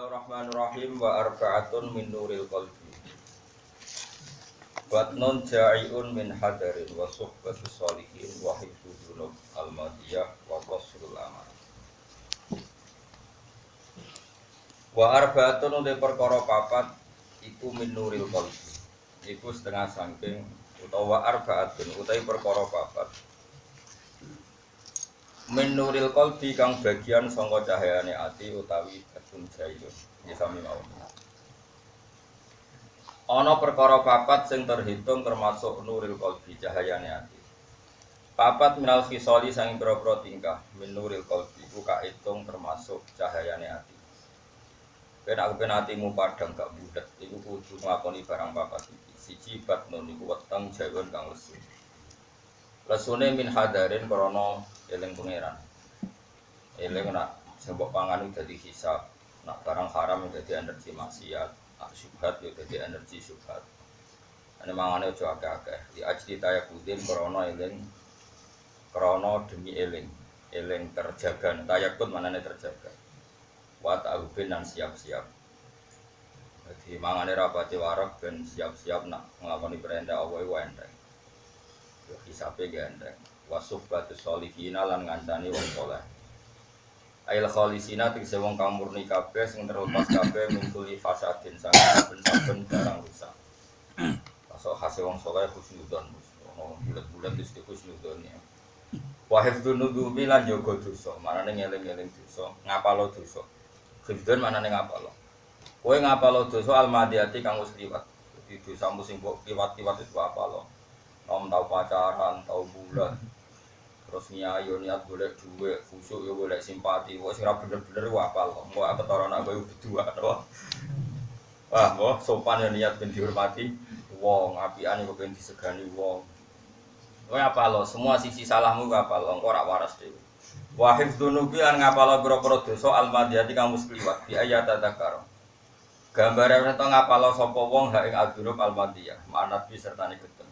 Bismillahirrahmanirrahim wa arba'atun min nuril qalbi batnun ja'iun min hadarin wa suhbatus sholihin wa hifdzu dzunub al-madiyah wa qasrul amal wa arba'atun uti perkara papat iku min nuril qalbi iku setengah saking utawa arba'atun utawi perkara papat min nuril qalbi kang bagian saka cahayane ati utawi batun jaiyun iki sami mawon. Ana perkara papat sing terhitung termasuk nuril qalbi cahayane ati. Papat minal khisali saking pira-pira tingkah min nuril qalbi ku kaitung termasuk cahayane ati. Nek atimu padhang gak budet iku kudu nglakoni barang papat iki. Siji batun iku weteng jaiyun kang lesu. Lesune min hadarin krana eling pangeran. Eling nak sembok pangan dadi hisab, nak barang haram dadi energi maksiat, nak syubhat yo dadi energi syubhat. Ane mangane aja akeh-akeh. Di ajdi taya kudin krana eling krana demi eling. Eling terjaga, tayakun manane terjaga. Wa ta'ubin nan siap-siap. Dadi mangane rapati warak ben siap-siap nak nglakoni perintah Allah iku enteng. Yo hisabe gendeng. Wasuhbatus sholihin lan ngancani wong saleh. Ail khalisina tegese wong kang murni kabeh sing terlepas kabeh mingkuli fasadin saben-saben barang rusak. Pasok hase wong saleh husnudon, ono bulet-bulet wis husnudon ya. Wa hifdzun nudubi lan jaga dosa, manane ngeling-eling dosa, ngapalo dosa. Hifdzun manane ngapalo. Kowe ngapalo dosa almadiyati kang wis liwat. Dadi dosamu sing mbok liwat-liwat wis apalo. Nom tau pacaran, tau bulan. Terus nyayo niat golek dhuwit, khusuk yo golek simpati. Wis ora bener-bener ku apal kok. Mbok ketara anak kowe berdua to. Wah, mbok sopan yo niat ben dihormati wong, apikane kok ben disegani wong. Kowe apal semua sisi salahmu ku apal, engko ora waras dhewe. Wa hifdzunubi lan ngapal pira-pira dosa almadiyati kang wis kliwat di ayat tadzakar. Gambare ora to ngapal sapa wong ha ing adunub almadiyah, manat bi sertane ketemu.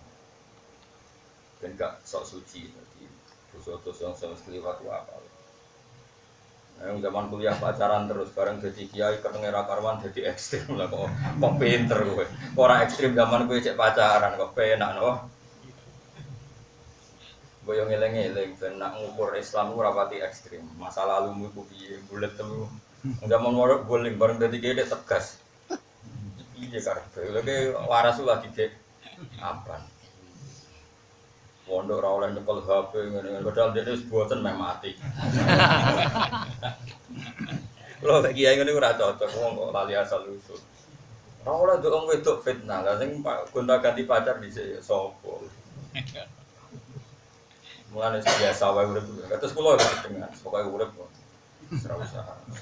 Ben gak sok suci dadi dosa-dosa yang sama sekeliwat apa. Yang zaman kuliah pacaran terus bareng jadi kiai ketemu karwan jadi ekstrim lah kok pinter kowe. Ora ekstrim zaman kowe cek pacaran kok penak no. Boyo ngeleng-eleng ben nak ngukur Islam ora pati ekstrim. Masa lalumu iku piye bulet temu. Zaman moro boling bareng dadi kiai tegas. Piye karepe lagi waras lagi dek apan. Pondok ora oleh nyekel HP ngene padahal dene wis boten meh mati. Lho nek kiai ngene ora cocok wong kok lali asal usul. Ora oleh nduk wong wedok fitnah. Lah sing gonta-ganti pacar dhisik sapa. Mulane biasa wae urip. Terus kula dengan pokoke urip kok.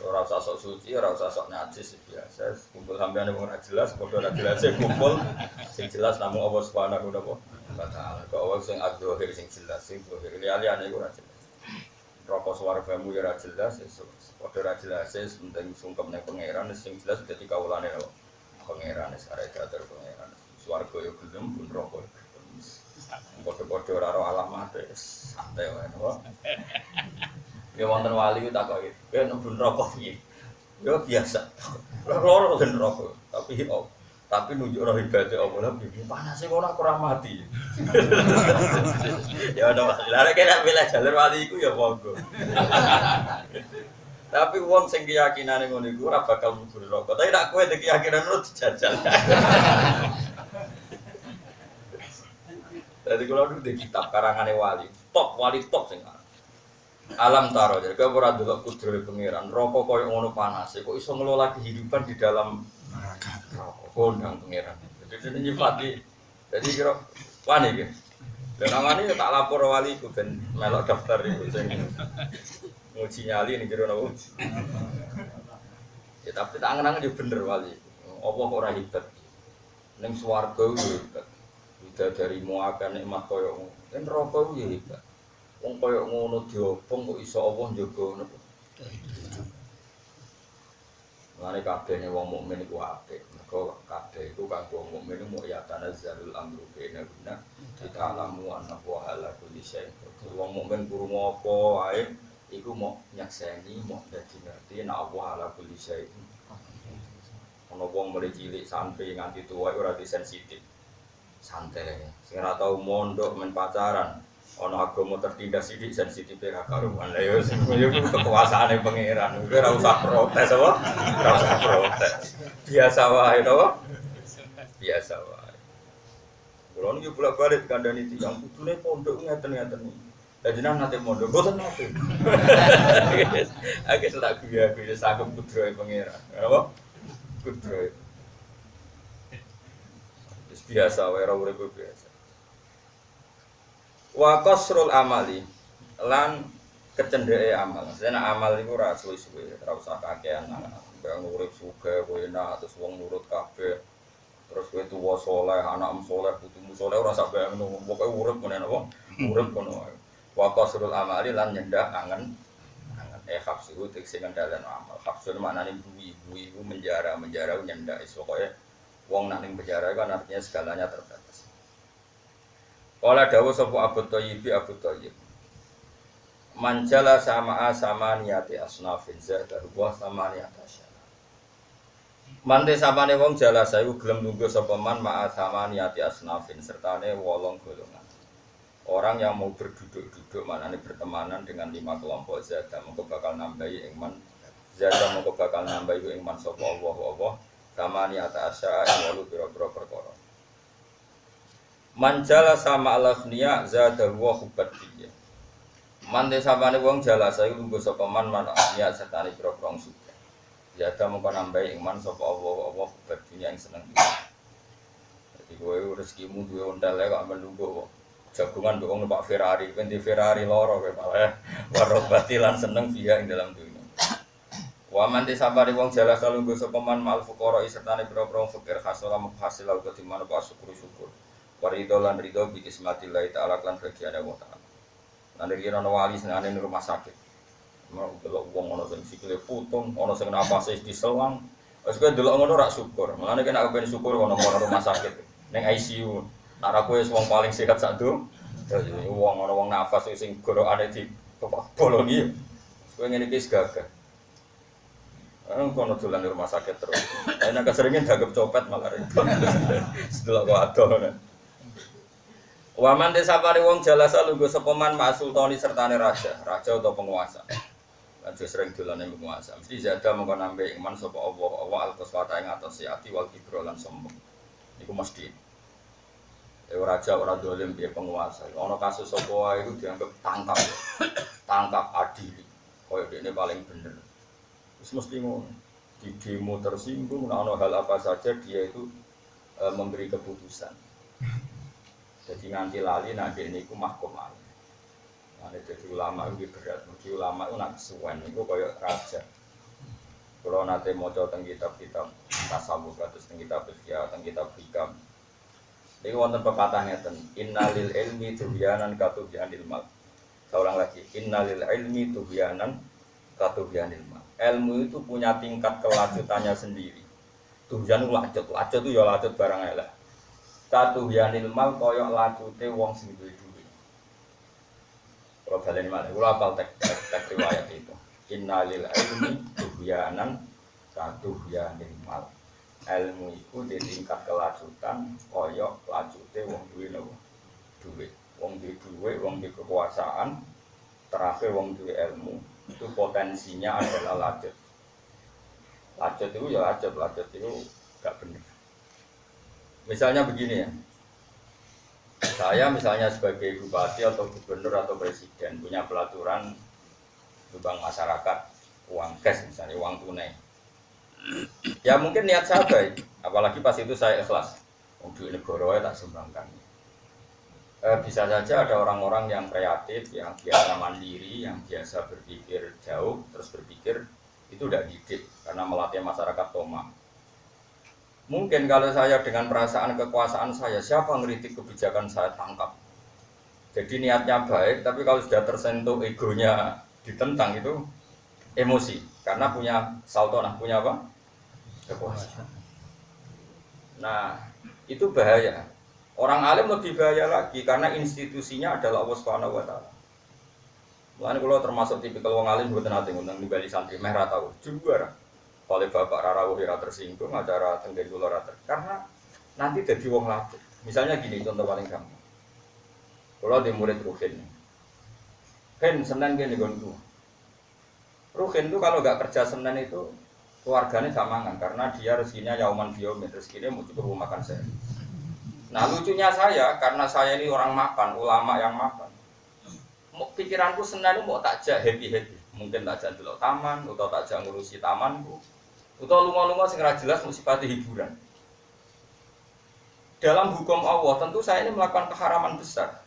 Ora usah sok suci, ora usah sok najis biasa. Kumpul sampeyan wong ora jelas, padha ora jelas kumpul. Sing jelas namung Allah Subhanahu wa taala. Kok wong sing adzahir sing jelas, sing zahir liyane iku ora jelas. Rokok swargamu ya ora jelas, padha ora jelas, penting sungkem ning pangeran sing jelas dadi kawulane pangeran arek diatur pangeran. Swarga yo gelem pun rokok. Padha-padha ora ro alamat santai wae no. Ya wonten wali ku takoki, "Kowe nembu rokok piye?" Ya biasa. Loro ben rokok, tapi nunjukno ibadah Allah lah piye panase kok ora kurang mati. Ya ono lah nek nek bela jalur wali iku ya monggo. Tapi wong sing keyakinane ngono iku ora bakal mlebu neraka. Tapi nek kowe ndek keyakinan lu dijajal. Dadi kula nu di kitab karangane wali top sing alam taro jadi kau ora delok kudrohe pangeran rokok koyo ngono panase kok iso ngelola kehidupan di dalam rokok kondang pangeran jadi nyifati jadi kira wani iki dan namane tak lapor wali ku ben melok daftar iku sing nguji nyali ning jero nopo ya tapi tak angen-angen yo bener wali apa kok ora hebat ning swarga yo hebat dari muakan nikmat koyo ngono ten rokok yo hebat. Wong koyo ngono diobong kok iso Allah njaga napa. Mane kabehne wong mukmin iku apik. Mergo kabeh iku kanggo wong mukmin mu ya tanazzalul amru bainahunna kita alamu anna wa ala kulli syai'. Wong mukmin krungu apa wae iku mau nyakseni, mau dadi ngerti nek Allah ala kulli syai'. Ono wong mulai cilik santri nganti tua ora sensitif. Santai. Sing ora tau mondok men pacaran. Ono agama tertindas sithik sensitif ra karuan. Lah yo sing kekuasaane pangeran. Kowe ora usah protes apa? Ora usah protes. Biasa wae to. Biasa wae. Kulo niki bolak-balik kandhani tiyang kudune pondok ngeten-ngeten iki. Lah jenengan nate mondok boten nate. Aku tak guyu-guyu sagem kudrohe pangeran. Apa? Kudrohe. Wis biasa wae ora urip biasa. Wa qasrul amali lan kecendheke amal. Maksudnya amal iku ora suwe-suwe, ora usah kakean. Mbak urip sugih kowe enak terus wong nurut kabeh. Terus kowe tuwa saleh, anakmu saleh, putumu saleh ora sak bayangno. Pokoke urip ngene apa? Urip ngono wae. Wa qasrul amali lan nyendak angen hafsu tekse kendalen amal. Hafsu maknane buwi iku menjara nyendak iso koyo wong nang ning penjara kan artinya segalanya terbatas. Kala dawuh sapa Abu Thayyib manjala sama niati asnafin zadahu wa sama niati asyara. Mante samane wong jalasa iku gelem lungguh sapa man ma'a sama niati asnafin sertane 8 golongan. Orang yang mau berduduk-duduk maknane bertemanan dengan 5 kelompok zada mengko bakal nambahi ing man. Zada mengko bakal nambahi ing man sapa Allah sama niati asyara ing 8 pira-pira perkara. Manjala sama al-aghniya zadahu wa hubbadiyya. Mante sapane wong jalasa iku lungguh sapa man aghniya sertane pira-pira sugih. Ya ada mongko nambahi iman sapa Allah hubbadiyya yang seneng. Jadi kowe rezekimu duwe ondal kok menunggu kok. Jagungan mbok numpak Ferrari, di Ferrari loro kowe malah warok batilan seneng dia ing dalam dunia. Wa mante sapane wong jalasa lungguh sapa man mal fuqara sertane pira-pira fakir hasil hasil uga dimana pas syukur. Warido lan ridho bi kismatillahi ta'ala lan bagiane Allah ta'ala. Lan iki ana wali senengane ning rumah sakit. Mau delok wong ana sing sikile putung, ana sing napase diselang. Wis kowe delok ngono rak syukur. Mulane nek kepen syukur ana rumah sakit ning ICU. Nek aku wis wong paling sehat sak do. Wong ana wong nafas sing gorokane di bolongi. Kowe ngene iki gagah. Kono dolan di rumah sakit terus. Nek keseringan dagep copet malah repot. Sedelok kok adoh. Waman desa pari wong jalasa lungguh sapa man ma sultani sertane raja atau penguasa. Lan sering dolane penguasa. Mesti jaga mengko nambe iman sapa Allah al-qaswata ing atas ati wal kibro lan sombong. Niku mesti. Raja ora dolim piye penguasa. Ana kasus sapa wae iku dianggap tangkap adil. Koyo dekne paling bener. Wis mesti ngono. Di demo tersinggung ana hal apa saja dia itu memberi keputusan. Jadi nganti lali nanti ini ku mahkum ali. Nanti jadi ulama itu berat. Jadi ulama itu nak kesuwen itu kayak raja. Kalau nanti mau coba tentang kitab-kitab tasawuf atau tentang kitab fikih, tentang kitab hikam. Ini wonten pepatahnya ten. Innalil ilmi tuhyanan katubyanil mal. Saya ulang lagi. Innalil ilmi tuhyanan katubyanil mal. Ilmu itu punya tingkat kelanjutannya sendiri. Tuhyan itu lacut itu ya lacut barang elek. Katuhyanil mal koyok lacute wong sing duwe duwe. Kalau baleni malih kula apal tek riwayat itu. Innalil ilmi tuhyanan katuhyanil mal. Ilmu iku di tingkat kelacutan koyok lacute wong duwe duwe. Wong duwe wong di kekuasaan terakhir wong duwe ilmu itu potensinya adalah lacut. Lacut itu ya lacut itu gak benar. Misalnya begini ya, saya misalnya sebagai bupati atau gubernur atau presiden punya pelaturan bank masyarakat uang cash misalnya uang tunai. Ya mungkin niat saya baik, apalagi pas itu saya ikhlas. Untuk negara tak sumbangkan. Bisa saja ada orang-orang yang kreatif, yang biasa mandiri, yang biasa berpikir jauh, terus berpikir itu tidak didik karena melatih masyarakat toma. Mungkin kalau saya dengan perasaan kekuasaan saya, siapa ngeritik kebijakan saya tangkap. Jadi niatnya baik, tapi kalau sudah tersentuh egonya ditentang itu emosi. Karena punya saltonah, punya apa? Kekuasaan. Nah, itu bahaya. Orang alim lebih bahaya lagi, karena institusinya adalah Allah Subhanahu wa Ta'ala. Mulane kula termasuk tipikal wong alim mboten nate ngundang nimbali santri merah tahu juara. oleh bapak Rarawuh ora tersinggung, acara tenggen kula ora karena nanti jadi wong latih. Misalnya gini contoh paling gampang. Kalau di murid Ruhin, Senin gini gonku. Ruhin itu kalau nggak kerja Senin itu keluarganya gamangan karena dia rezekinya yauman biomin, rezekinya mau cukup makan saya. Nah lucunya saya karena saya ini orang makan, ulama yang makan. Pikiranku Senin itu mau takjak happy. Mungkin takjak dulu taman, atau takjak ngurusi tamanku, atau lunga-lunga sing ra jelas musibati hiburan. Dalam hukum Allah tentu saya ini melakukan keharaman besar.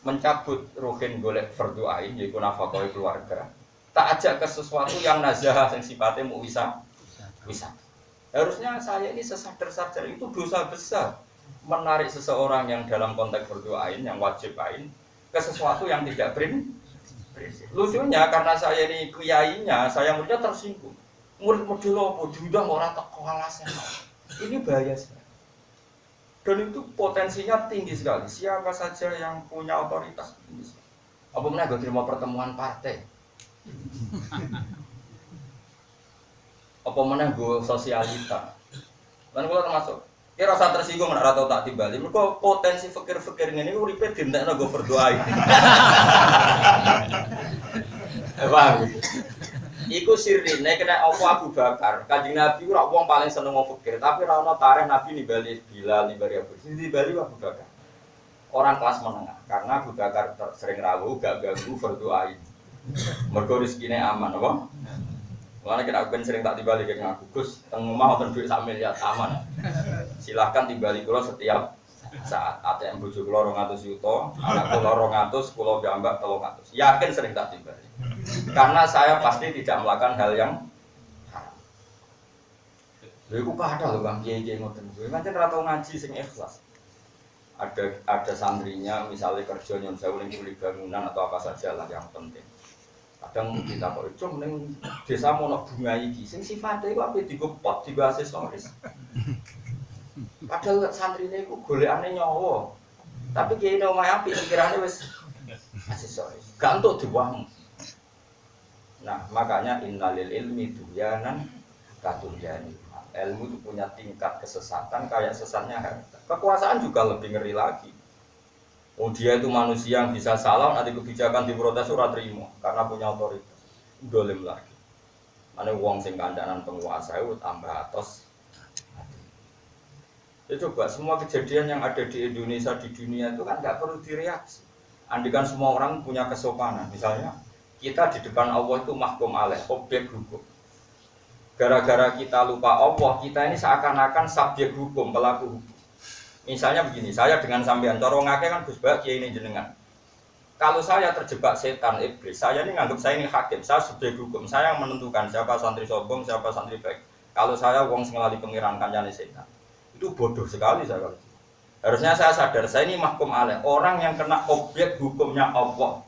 Mencabut ruhin golek fardhu ain yaitu nafkah keluarga. Tak ajak ke sesuatu yang nazah yang sifatnya mau bisa. Harusnya saya ini sesadar-sadar itu dosa besar menarik seseorang yang dalam konteks fardhu ain yang wajib ain ke sesuatu yang tidak prinsip. Lucunya karena saya ini kiainya, saya muridnya tersinggung. Murid model apa diundang ora teko alasan. Ini bahaya sekali. Dan itu potensinya tinggi sekali. Siapa saja yang punya otoritas tinggi. Apa meneh go terima pertemuan partai. Apa meneh go sosialita. Lan kula termasuk kira rasa tersinggung nek ora tau tak timbali. Mergo potensi fikir-fikir ngene iku uripe dintekno go berdoa. Paham gitu. Iku sirine kena apa Abu Bakar. Kanjeng Nabi ora wong paling seneng wong fikir, tapi ora ono tarikh Nabi nimbali Bilal, nimbali Abu. Nimbali Abu Bakar. Orang kelas menengah karena Abu Bakar sering rawuh gak ganggu berdoain. Mergo rezekine aman apa? Mulane kena ben sering tak timbali kek ngaku Gus, teng omah wonten dhuwit sak miliar aman. Silahkan timbali kula setiap saat ATM bojo kula 200 juta, anak kula 200, kula jambak 300. Yakin sering tak timbali. Karena saya pasti tidak melakukan hal yang haram. Lha iku kathah lho Bang kiai-kiai ngoten. Kuwi pancen ora tau ngaji sing ikhlas. Ada santrinya misalnya kerja nyon sewu ning kuli bangunan atau apa saja lah yang penting. Kadang kita kok cung ning desa mono bunga iki sing sifate iku ape dikepot digo aksesoris. Padahal santrine iku golekane nyawa. Tapi kiai nang omahe apik pikirane wis aksesoris. Gak entuk diwang. Nah, makanya innalil ilmi duyanan katuryani. Ilmu itu punya tingkat kesesatan kayak sesatnya harta. Kekuasaan juga lebih ngeri lagi. Oh dia itu manusia yang bisa salah, nanti kebijakan diprotes ora terima karena punya otoritas. Dolim lagi. Ane wong sing kandanan penguasa itu tambah atos. Ya coba semua kejadian yang ada di Indonesia di dunia itu kan nggak perlu direaksi. Andikan semua orang punya kesopanan, misalnya kita di depan Allah itu mahkum alaih, objek hukum. Gara-gara kita lupa Allah, kita ini seakan-akan subjek hukum, pelaku hukum. Misalnya begini, saya dengan sampean, cara ngake kan Gus Bak kiai ini jenengan. Kalau saya terjebak setan iblis, saya ini nganggap saya ini hakim, saya subjek hukum, saya yang menentukan siapa santri sombong, siapa santri baik. Kalau saya wong sing lali pengiran kancane setan, itu bodoh sekali saya kalau. Harusnya saya sadar, saya ini mahkum alaih, orang yang kena objek hukumnya Allah.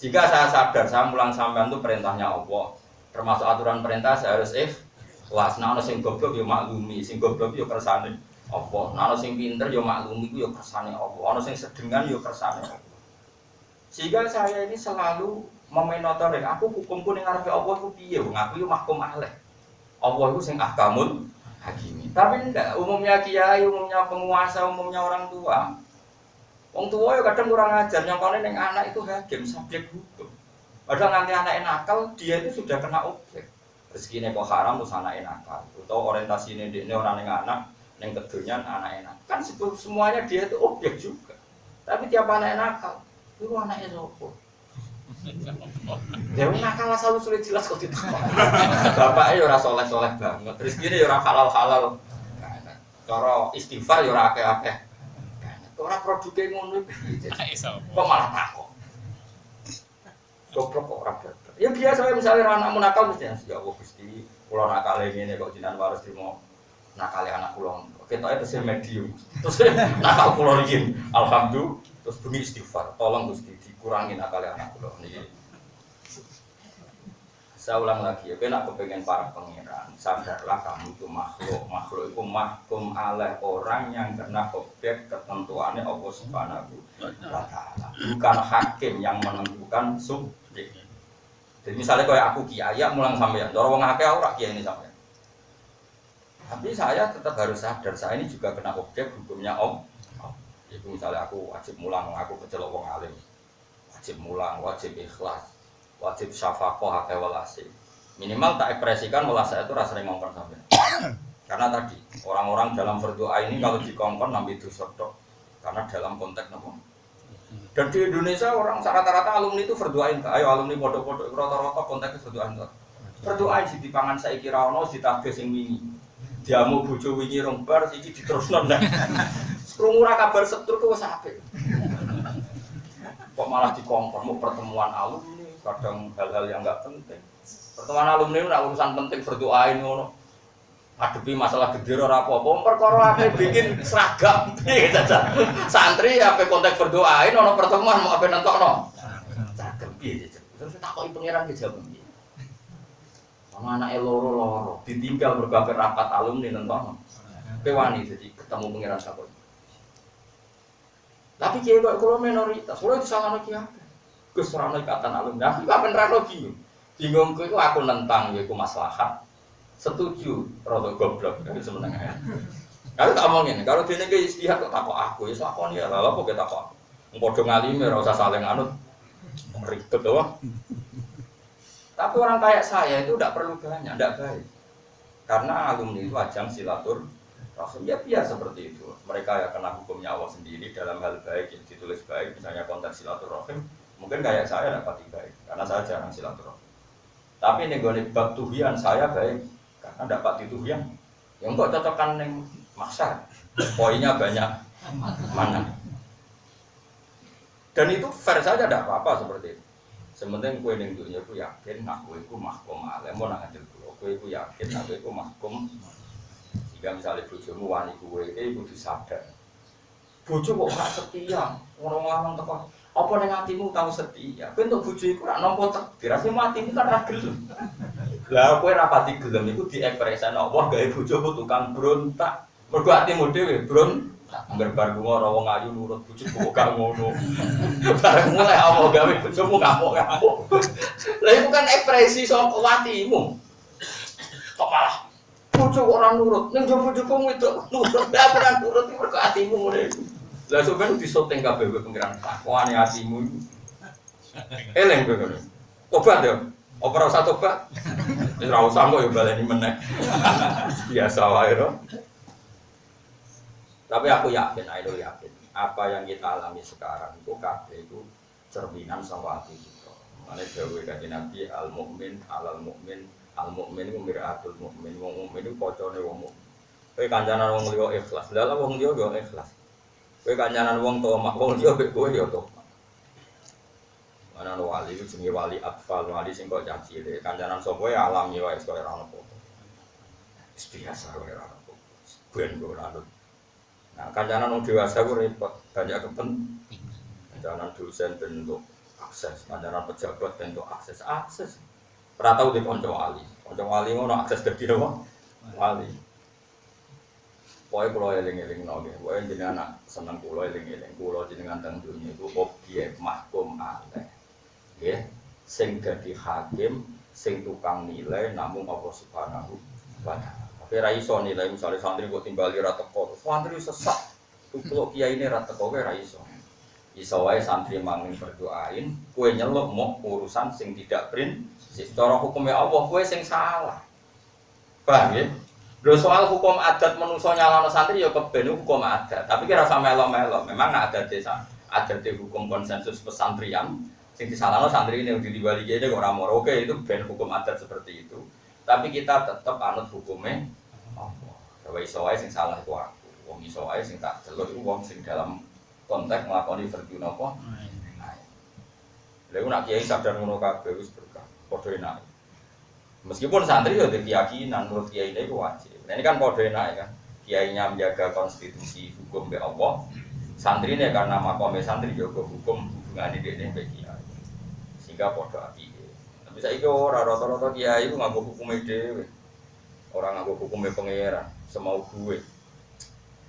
Jika saya sadar, saya mulang sampean itu perintahnya Allah. Termasuk aturan perintah saya harus ikhlas. Nah, ana sing goblok ya maklumi, sing goblok ya kersane Allah. Nah, ana sing pinter ya maklumi ku ya kersane Allah. Ana sing sedengan ya kersane Allah. Sehingga saya ini selalu memenotori aku hukumku ning ngarepe Allah ku piye? Wong aku yo mahkum alaih. Allah itu sing ahkamul hakimi. Tapi enggak, umumnya kiai, umumnya penguasa, umumnya orang tua. Wong tua ya kadang kurang ajar, nyongkone ning anak itu hakim, subjek hukum. Padahal nanti anak nakal, dia itu sudah kena objek. Rezekine kok haram terus anak nakal. Atau orientasine dekne ora ning anak, ning kedonyan anak nakal. Kan semuanya dia itu objek juga. Tapi tiap anak nakal, itu anaknya sopo? Dewe nakal asal sulit jelas kok ditakon. Bapake ya ora saleh-saleh banget. Rezekine ya ora halal-halal. Cara istighfar ya ora akeh-akeh. Orang produknya ngono iki. Kok malah takok. Goblok kok ora bener. Ya biasa misalnya anakmu nakal mesti ya Allah Gusti, kula nakale ngene kok jenengan waris trimo nakale anak kula. Ketoke tesih medium. Terus nakal kula iki. Alhamdulillah terus bunyi istighfar. Tolong Gusti dikurangi nakale anak kula niki. Saya ulang lagi ya, kena kepengen para pangeran, sadarlah kamu itu makhluk itu mahkum alaih orang yang kena objek ketentuannya Allah Subhanahu wa Ta'ala, bukan hakim yang menentukan subjek. Jadi misalnya kayak aku kiai, mulang sampean, cara wong akeh ora kiai ini sampean. Tapi saya tetap harus sadar saya ini juga kena objek hukumnya Om. Itu misalnya aku wajib mulang, aku kecelok wong alim. Wajib mulang, wajib ikhlas, wajib syafaqah akeh welase. Minimal tak ekspresikan welas saya itu rasanya ngongkon sampean. Karena tadi orang-orang dalam berdoa ini kalau dikongkon nampi dosa tok. Karena dalam konteks nopo. Dan di Indonesia orang rata-rata alumni itu berdoain, ayo alumni pondok-pondok rata-rata konteksnya berdoain. Berdoain di pangan saya kira ono ditagih sing wingi. Diamu bojo wingi rong bar iki diterusno nek. Krungu ora kabar setruk wis apik. Kok malah dikongkon mau pertemuan alumni, kadang hal-hal yang enggak penting. Pertemuan alumni itu urusan penting berdoain ngono. Adepi masalah gede ora apa-apa, perkara ape bikin seragam. Santri ape konteks berdoain ono pertemuan mau ape nentokno. Seragam piye terus takoki pangeran ki jawab piye. Ana anake loro ditinggal berbagai rapat alumni nentokno. Kowe wani dadi ketemu pangeran takon. Tapi kiai kok kula minoritas, kula disalahno kiai. Gus ora ono ikatan alumni. Aku kapan ra lagi. Bingung kowe aku nentang yaiku maslahat. Setuju, rada goblok dari sebenarnya. Kalau tak omongin, kalau dia nggak istihad kok takut aku, ya lakon ya, lalu kok kita kok, ngpodo ngalime, rasa saling anut, ribet doang. Tapi orang kayak saya itu tidak perlu banyak, tidak baik, karena alumni itu ajang silaturahim, ya biar seperti itu. Mereka ya kena hukumnya Allah sendiri dalam hal baik yang ditulis baik, misalnya konteks silaturahim, mungkin kayak saya dapat baik, karena saya jarang silaturahim. Tapi nih gue bab tuhian saya baik. Karena dapat itu yang kok cocokkan yang maksa poinnya banyak mana dan itu fair saja tidak apa-apa seperti itu. Sementing kue ning dunia ku yakin nak kue ku mahkum alim mau nak adil kue ku yakin nak kue ku mahkum. Jika misalnya bojomu wani kue itu disadar bojo kok gak setia orang lanang teko apa ning atimu tahu setia kowe entuk bojo iku ora nampa takdir asih matimu kan ra gelem. Lah kowe rapati gelem iku diekspresen Allah gawe bojomu tukang brontak. Mergo atimu dhewe brontak. Angger bar lunga ora wong ayu nurut bojomu kok gak ngono. Bareng mulai Allah gawe bojomu ngamuk-ngamuk. Lah iku kan ekspresi saka atimu. Kok malah bojo ora nurut, ning bojomu itu nurut, ora nurut mergo atimu ngene iku. Lah sampeyan disoteng kabeh pengiran takwane atimu. Eleng kowe. Tobat ya. Apa ora usah tobat? Wis ora usah kok yo baleni meneh. Biasa wae ro. Tapi aku yakin, apa yang kita alami sekarang itu kabeh itu cerminan saka ati kita. Mane dawuh Kanjeng Nabi al-mukmin alal mukmin, al-mukmin iku mir'atul mukmin, wong mukmin iku kacane wong mukmin. Kowe kancanan wong liya ikhlas, lha wong liya yo ikhlas. Kowe kancanan wong tomak, wong liya mek kowe yo tomak. Ana wali itu jenenge wali atfal, wali sing kok caci cilik. Kancanan sapa ya alami wae kaya ora ono apa. Wis biasa wae ora ono. Ben ora ono. Nah, kancanan wong dewasa ku repot, banyak kepentingan. Kancanan dosen bentuk akses, kancanan pejabat bentuk akses. Ora tau di kanca wali. Kanca wali ngono akses dadi apa? Wali. Pokoke kula eling-elingno nggih. Pokoke jenengan seneng kula eling-eling. Kula jenengan teng dunya iku objek mahkum alaih. Nggih, sing dadi hakim, sing tukang nilai namung Allah Subhanahu wa taala. Tapi ra iso nilai misale santri kok timbali ra teko, santri sesat. Kok kiai ini ra teko kowe ra iso. Iso wae santri mangling berdoain, kowe nyeluk mau urusan sing tidak prinsip. Cara hukumnya Allah kowe sing salah. Paham nggih? Lho soal hukum adat menungso nyalano santri ya keben hukum adat. Tapi kira sama melo-melo, memang ada desa, ada hukum konsensus pesantrian. Sing disalahno santri ini udah dibalik aja kok ramor. Oke itu ben hukum adat seperti itu. Tapi kita tetap anut hukumnya Allah. Kalau iso wae sing salah itu aku. Wong iso wae sing tak celuk iku wong sing dalam konteks nglakoni verdi napa. Lha nak kiai sadar ngono kabeh wis berkah. Padha enak. Meskipun santri yo keyakinan menurut kiai ini wajib. Nah ini kan padha enak kan. Kiainya menjaga konstitusi hukum be Allah. Santrine karena makome santri jaga hukum hubungane dene be kiai. Sehingga padha apike. Tapi saiki ora rata-rata kiai iku nganggo hukume dhewe. Ora nganggo hukume pangeran, semau gue.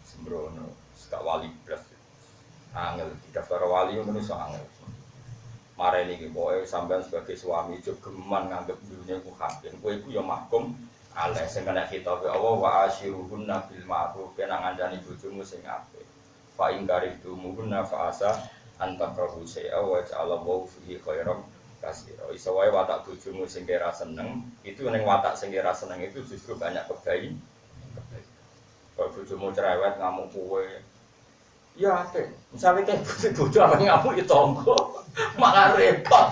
Sembrono, sak wali blas. Angel didaftar wali ngono iso angel. Mareni iki pokoke sampean sebagai suami jo geman nganggep dunya ku hakim. Kowe iku ya mahkum aleh sing kena khitabe Allah wa asyiruhunna bil ma'ruf kena ngancani bojomu sing apik fa ing karihumuhunna fa asa antakrahu syai'a wa ja'alallahu fihi khairan katsira iso wae watak bojomu sing kira seneng itu ning watak sing kira seneng itu justru banyak kebaikan. Kalau bojomu cerewet ngamuk kowe ya apik misalnya kayak bojo apa ngamuk ya tonggo malah repot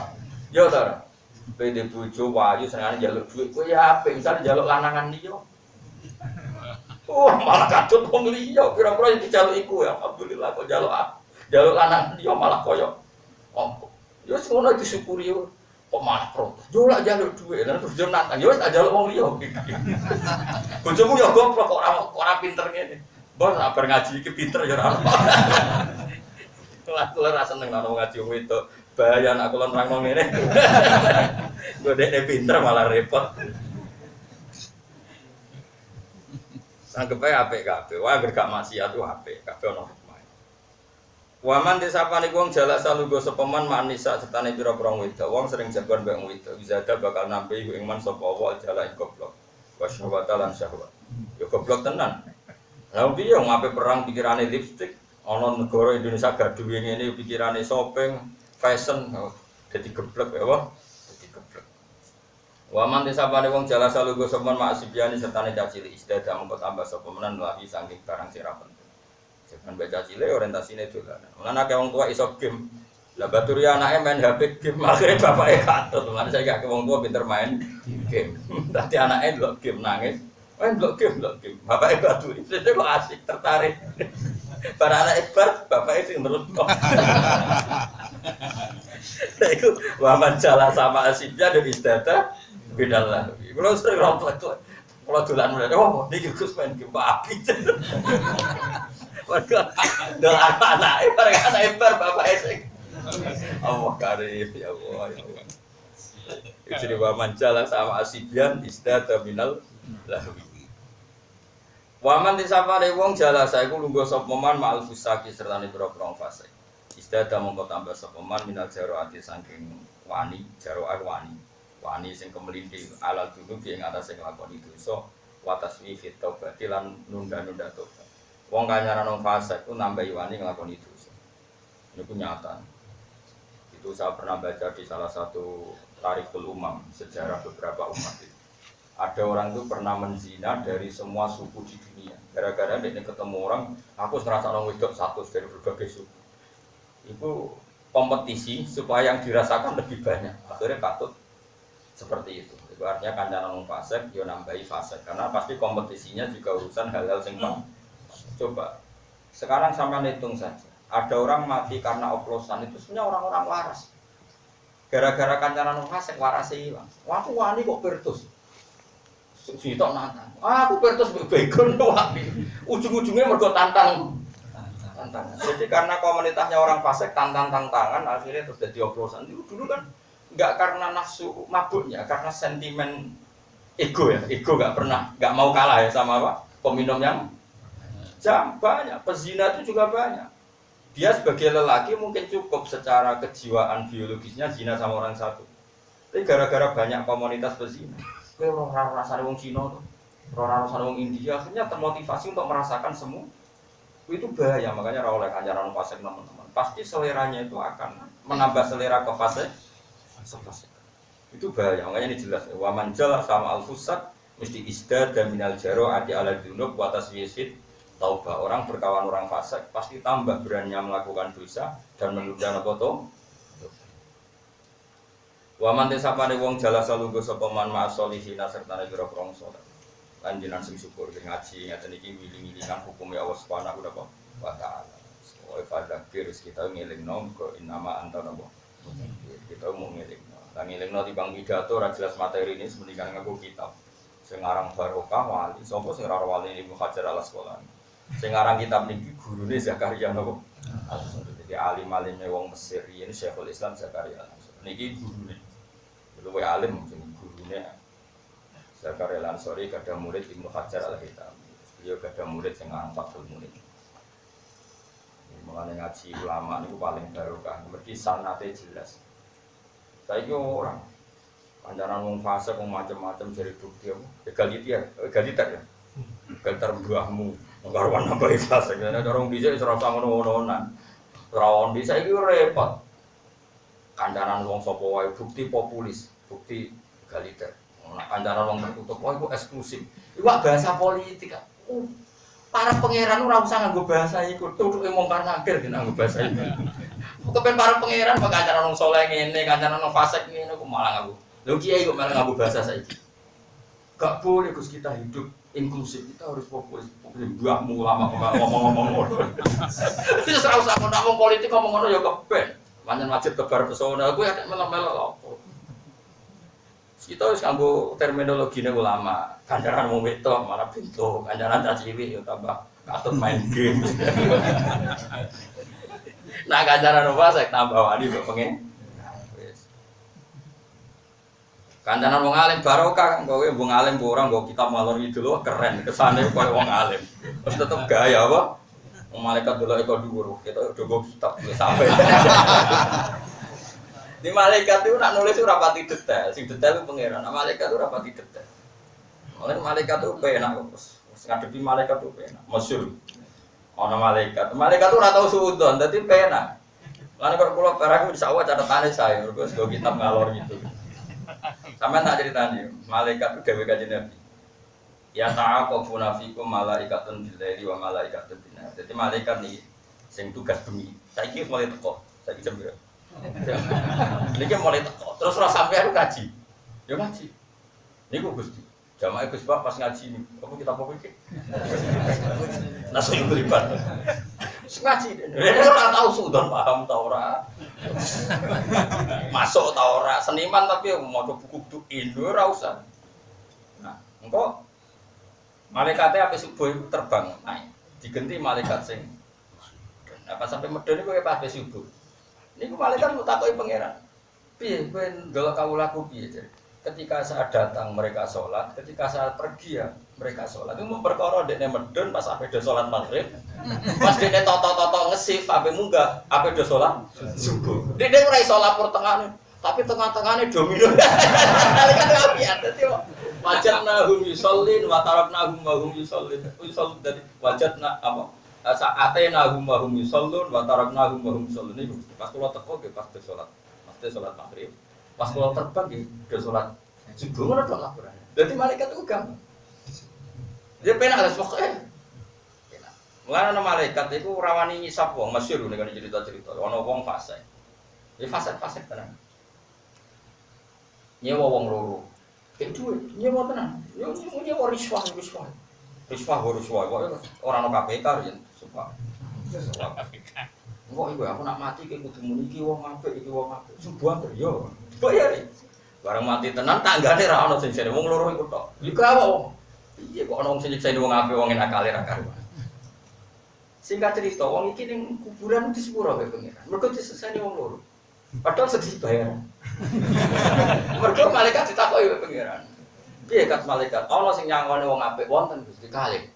ya ta pede bojo wayu senengane njaluk dhuwit kowe ya apik misale njaluk lanangan liya malah kadut wong liya pira-pira iki njaluk iku ya alhamdulillah kok njaluk lanangan liya malah koyo opo ya wis ngono disyukuri kok malah protes yo lak njaluk dhuwit lan terus yo nantang ya wis tak njaluk wong liya bojomu ya goblok kok ora pinter ngene bos bar ngaji iki pinter ya ora kula ra seneng nang ngaji wong itu bahaya nek kula nerangno ngene. Godekne pinter malah repot. Sanggep ae apik kabeh. Wah anggere gak maksiat ku apik, kabeh ono hikmah. Waman disapane wong jalak salunggo sepeman manisa sertane pira-pira wedok. Wong sering jagoan mbek wedok. Bizada bakal nampi iku ing man sapa wa jalak goblok. Wasyawata lan syahwat. Ya goblok tenan. Lah piye wong ape perang pikirane lipstik, ana negara Indonesia gaduh ngene pikirane shopping, fashion, dadi geblek ya wah, dadi geblek. Waman disapane wong jala salunggo semen maksibiani sertane cacili istiadah mengko tambah sapa menan lagi saking barang sing ra penting. Jangan baca cilik orientasine dolanan. Lan akeh wong tua iso game. Lah baturi anake main HP game, akhire bapake katut. Lan saiki akeh wong tua pinter main game. Dadi anake ndelok game nangis. Ndelok game. Bapake baturi. Sesuk kok asik tertarik. Para anak Iqbal, bapaknya sing terus kok. Itu waman jala sama asibnya dan istata beda lah. Kalau sering rompet tuh, kalau dolan mulai, oh ini Gus main game api. Warga dolan anak Iqbal, bapaknya sing. Allah karim ya Allah. Jadi waman jala sama asibnya istata minal lahwi. Waman disapane wong jala saeku lungguh sapa man ma'al fusaki sertane pira-pira fasik. Istada mongko tambah sapa man minal jaroati saking wani, jaroa wani. Wani sing kemelinti alal dulu ing atase nglakoni dosa wa taswi fit taubati lan nunda-nunda tobat. Wong kanyaran wong fasik ku nambahi wani nglakoni dosa. Niku nyata. Itu saya pernah baca di salah satu Tarikhul Umam, sejarah beberapa umat itu. Ada orang itu pernah menzina dari semua suku di dunia. Gara-gara dia ketemu orang, aku ngerasa orang wedok satu dari berbagai suku. Itu kompetisi supaya yang dirasakan lebih banyak. Akhirnya patut seperti itu. Itu artinya kancanan orang fasik, dia nambahi fasik. Karena pasti kompetisinya juga urusan hal-hal yang coba. Sekarang sampai hitung saja. Ada orang mati karena oplosan itu sebenarnya orang-orang waras. Gara-gara kancanan orang fasik warasnya hilang. Wah, aku wani kok bertus. Sitok nantang. Aku bertus begon wae. Ujung-ujungnya mergo tantang. Jadi karena komunitasnya orang fasik tantangan akhirnya terus jadi oplosan. Dulu kan enggak karena nafsu mabuknya, karena sentimen ego ya. Ego enggak mau kalah ya sama apa? Peminum yang banyak, pezina itu juga banyak. Dia sebagai lelaki mungkin cukup secara kejiwaan biologisnya zina sama orang satu. Tapi gara-gara banyak komunitas pezina. Kowe ora rasane wong Cina to. Ora rasane wong India akhirnya termotivasi untuk merasakan semua. Itu bahaya, makanya ora oleh kancaran fasik teman-teman. Pasti seleranya itu akan menambah selera ke fasik. Itu bahaya, makanya ini jelas. Wa manjal sama al-fusad mesti isdad dan minal jaro adi ala dunub wa taswisid taubah. Orang berkawan orang fasik pasti tambah beraninya melakukan dosa dan menunda nakoto. Wa man tesapane wong jala salungguh sapa man ma'asolihin sertane pira-pira saleh. Lan jenengan sing syukur ngaji ngaten iki wiling-wilingan hukum Allah Subhanahu wa taala. Wa fadzakir kita ngelingno kok inama antara apa. Kita mau ngelingno. Lah ngelingno timbang pidato ora jelas materi ini mendingan ngaku kitab. Sing aran barokah wali, sapa sing ora wali Ibnu Hajar Al-Asqalani. Sing aran kitab niki gurune Zakaria napa? Jadi alim-alime wong Mesir ini Syekhul Islam Zakaria. Niki gurune luwih alim mungkin gurune Zakaria Al-Ansari kada murid Ibnu Hajar Al-Hitami. Beliau kada murid sing aran Fathul Murid. Mulane ngaji ulama niku paling barokah. Mergi sanate jelas. Saiki orang Kancanan wong fase wong macam-macam dari bukti apa? Egaliter ya. Egaliter mbahmu. Karo nambah fase. Nek orang dhisik ora usah ngono-ngononan. Ora on bisa iki repot. Kancanan wong sapa wae bukti populis, bukti egaliter. Nek kancanan wong tertutup wae iku eksklusif. Iku bahasa politik. Para pangeran ora usah nganggo bahasa iku. Tutuke mongkar nakir nganggo bahasa iku. Kepen para pangeran kok kancanan wong saleh ngene, kancanan wong fasik ngene kok malah nganggo. Lho kiai kok malah nganggo bahasa saiki. Gak boleh Gus kita hidup inklusif, kita harus populis. Mbahmu lama ngomong-ngomong ngono. Wis ora usah ngomong politik ngomong ngono ya keben. Pancen wajib tebar pesona kuwi ada melo-melo apa. Kita wis nganggo terminologine ulama. Kancanan wong wedok malah pintu, kancanan caciwi ya tambah katut main game. Nah kancanan apa saya tambah wani kok pengen. Kancanan wong alim barokah, kowe wong alim ora nggo kitab malon itu lho keren, kesane koyo wong alim. Terus tetep gaya apa? Wong malaikat delok eko dhuwur, kita nggo kitab wis sampe. Di malaikat itu nak nulis ora pati detail, sing detail ku pangeran. Nah, malaikat itu ora pati detail. Oleh malaikat itu penak wis ngadepi malaikat itu penak. Masyhur. Ana malaikat itu ora tau suudon, dadi penak. Lan kok kula barang wis awak catetane saya, terus go kitab ngalor gitu. Sampai tak ceritanya, malaikat itu gawe kajian Nabi. Ya ta'aqabuna fikum malaikatun billaili wa malaikatun bin-nahar. Jadi malaikat nih sing tugas bengi. Saiki mulai teko, saiki jam berapa? Niki mulai teko. Terus ora sampai aku ngaji. Ya ngaji. Niku Gusti. Jamaah Gus Pak pas ngaji niku. Apa kita apa iki? Nasi beribat. Ngaji. Ora tau sudon paham ta ora. Masuk ta ora seniman tapi maca buku duin ora usah. Nah, engko malaikate ape subuh iku terbang naik. Digenti malaikat sing apa sampai medeni kowe pas subuh. Niku malaikat mutakoki pangeran. Piye kowe ndelok kawulaku piye jare? Ketika saat datang mereka sholat, ketika saat pergi ya mereka sholat. Itu memperkara dekne medun pas ape do sholat maghrib, pas dekne toto ngesif ape munggah ape do sholat subuh. Dekne ora iso lapor tengahne, tapi tengah-tengahne domino. Kan apian dadi wajatna hum yusallin wa taraknahum wa hum yusallin. Yusallin dadi wajatna apa? Saatena hum wa hum yusallun wa taraknahum wa hum yusallun. Niku pas kula teko nggih pas do sholat. Pas do sholat maghrib. Pas kalau terbang di udah sholat subuh mana dong laporan. Jadi malaikat itu gampang. Dia penak ada pokoknya. Mulai malaikat itu rawani ngisap wong masyhur nih kan cerita-cerita. Ono wong fase. Ini fase tenang. Nyewa wong loro. Kayak duit nyewa tenang. Nyewa riswah. Orang no KPK ya sumpah. Kok iku aku nak mati ki kudu muni iki wong apik iki wong apik. Subuh yo. Bayar. Bareng mati tenan tanggane ra ono sing jare wong loro iku tok. Iku apa? Piye kok ono wong sing nyiksa wong apik wong enak kali ra karuan. Singkat cerita wong iki ning kuburan di sepuro wae pengiran. Mergo disesani wong loro. Padahal sedih bayaran. Mergo malaikat ditakoki wae pengiran. Piye kat malaikat? Ono sing nyangone wong apik wonten Gusti kalih.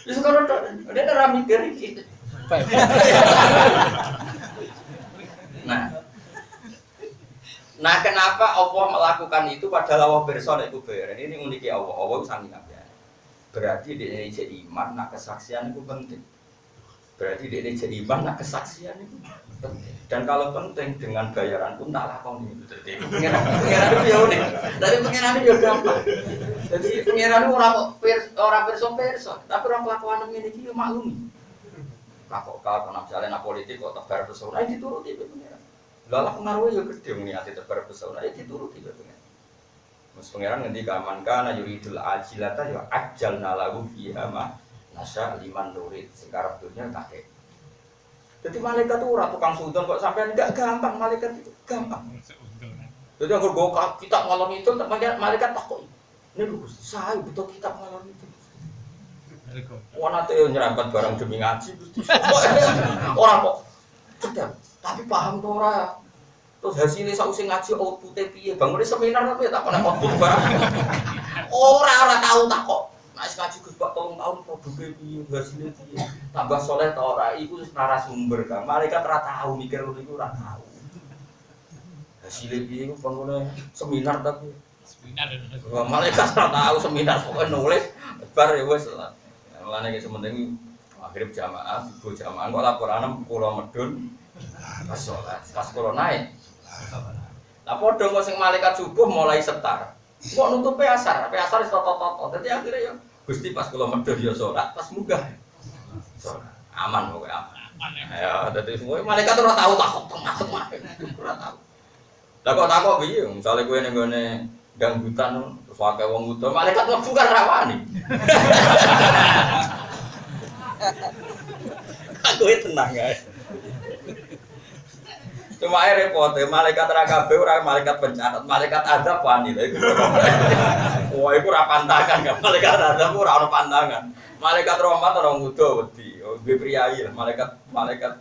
Wis kono tok. Dene ra mikir iki. Nah, kenapa Allah melakukan itu padahal Allah bersama itu bayar? Ini uniknya Allah. Allah sangat ngapain? Berarti di Indonesia iman, nak kesaksian itu penting. Berarti di Indonesia iman, nak kesaksian itu penting. Dan kalau penting dengan bayaran pun tak lakon itu. Jadi pengiran itu ya unik. Dari pengiran itu juga gampang. Jadi pengiran itu orang perso, tapi orang kelakuan ini dia maklumi. Lakok kalau misalnya politik kok tebar pesona itu dituruti pengiran. Lalah pengaruhnya juga gede meniati tebar pesona itu dituruti pengiran. Mas pengiran nanti keamankan yuridul ajilata ya ajalna lahu fiha ma nasya liman nurid sekarang dunia kakek. Jadi malaikat itu ora tukang sudon kok sampai enggak gampang malaikat itu gampang. Jadi kalau gua kita ngalor itu malaikat takut. Ini Gusti saya betul kita ngalor itu. Wanate yo nyerempet barang demi ngaji Gusti. Ora kok cedhak, tapi paham to ora. Terus hasilnya sausé ngaji output-e piye? Bangune seminar tapi tak kena output barang. Ora tahu tak kok. Nek ngaji Gus Pak 3 tahun produke piye, hasilnya piye. Tambah soleh ta ora, iku wis narasumber kan. Malaikat ora tahu mikir niku ora tahu. Silih piye kon ngono seminar tapi Seminar. malaikat ora tahu seminar pokoke nulis bar ya wis. Mulane iki sementing maghrib jamaah, subuh jamaah kok laporan kula medun pas salat. Pas kula naik. Lah padha kok sing malaikat subuh mulai setar. Kok nutupe asar wis tot-tot. Dadi akhire ya Gusti pas kula medun ya salat, pas munggah. Salat. Aman pokoke aman. Ya dadi semua malaikat ora tahu takut ora tahu. Lah kok takok piye? Misale kowe ning gone ganggutan terus akeh wong udo, malaikat mlebu kan rawani. Aku tenang ae. Cuma ae repot, malaikat ra kabeh ora malaikat pencatat, malaikat azab wani lha iku. Wah, iku ora pantangan kan, malaikat azab ora ono pantangan. Malaikat rahmat ora ngudo wedi, nggih priyayi, malaikat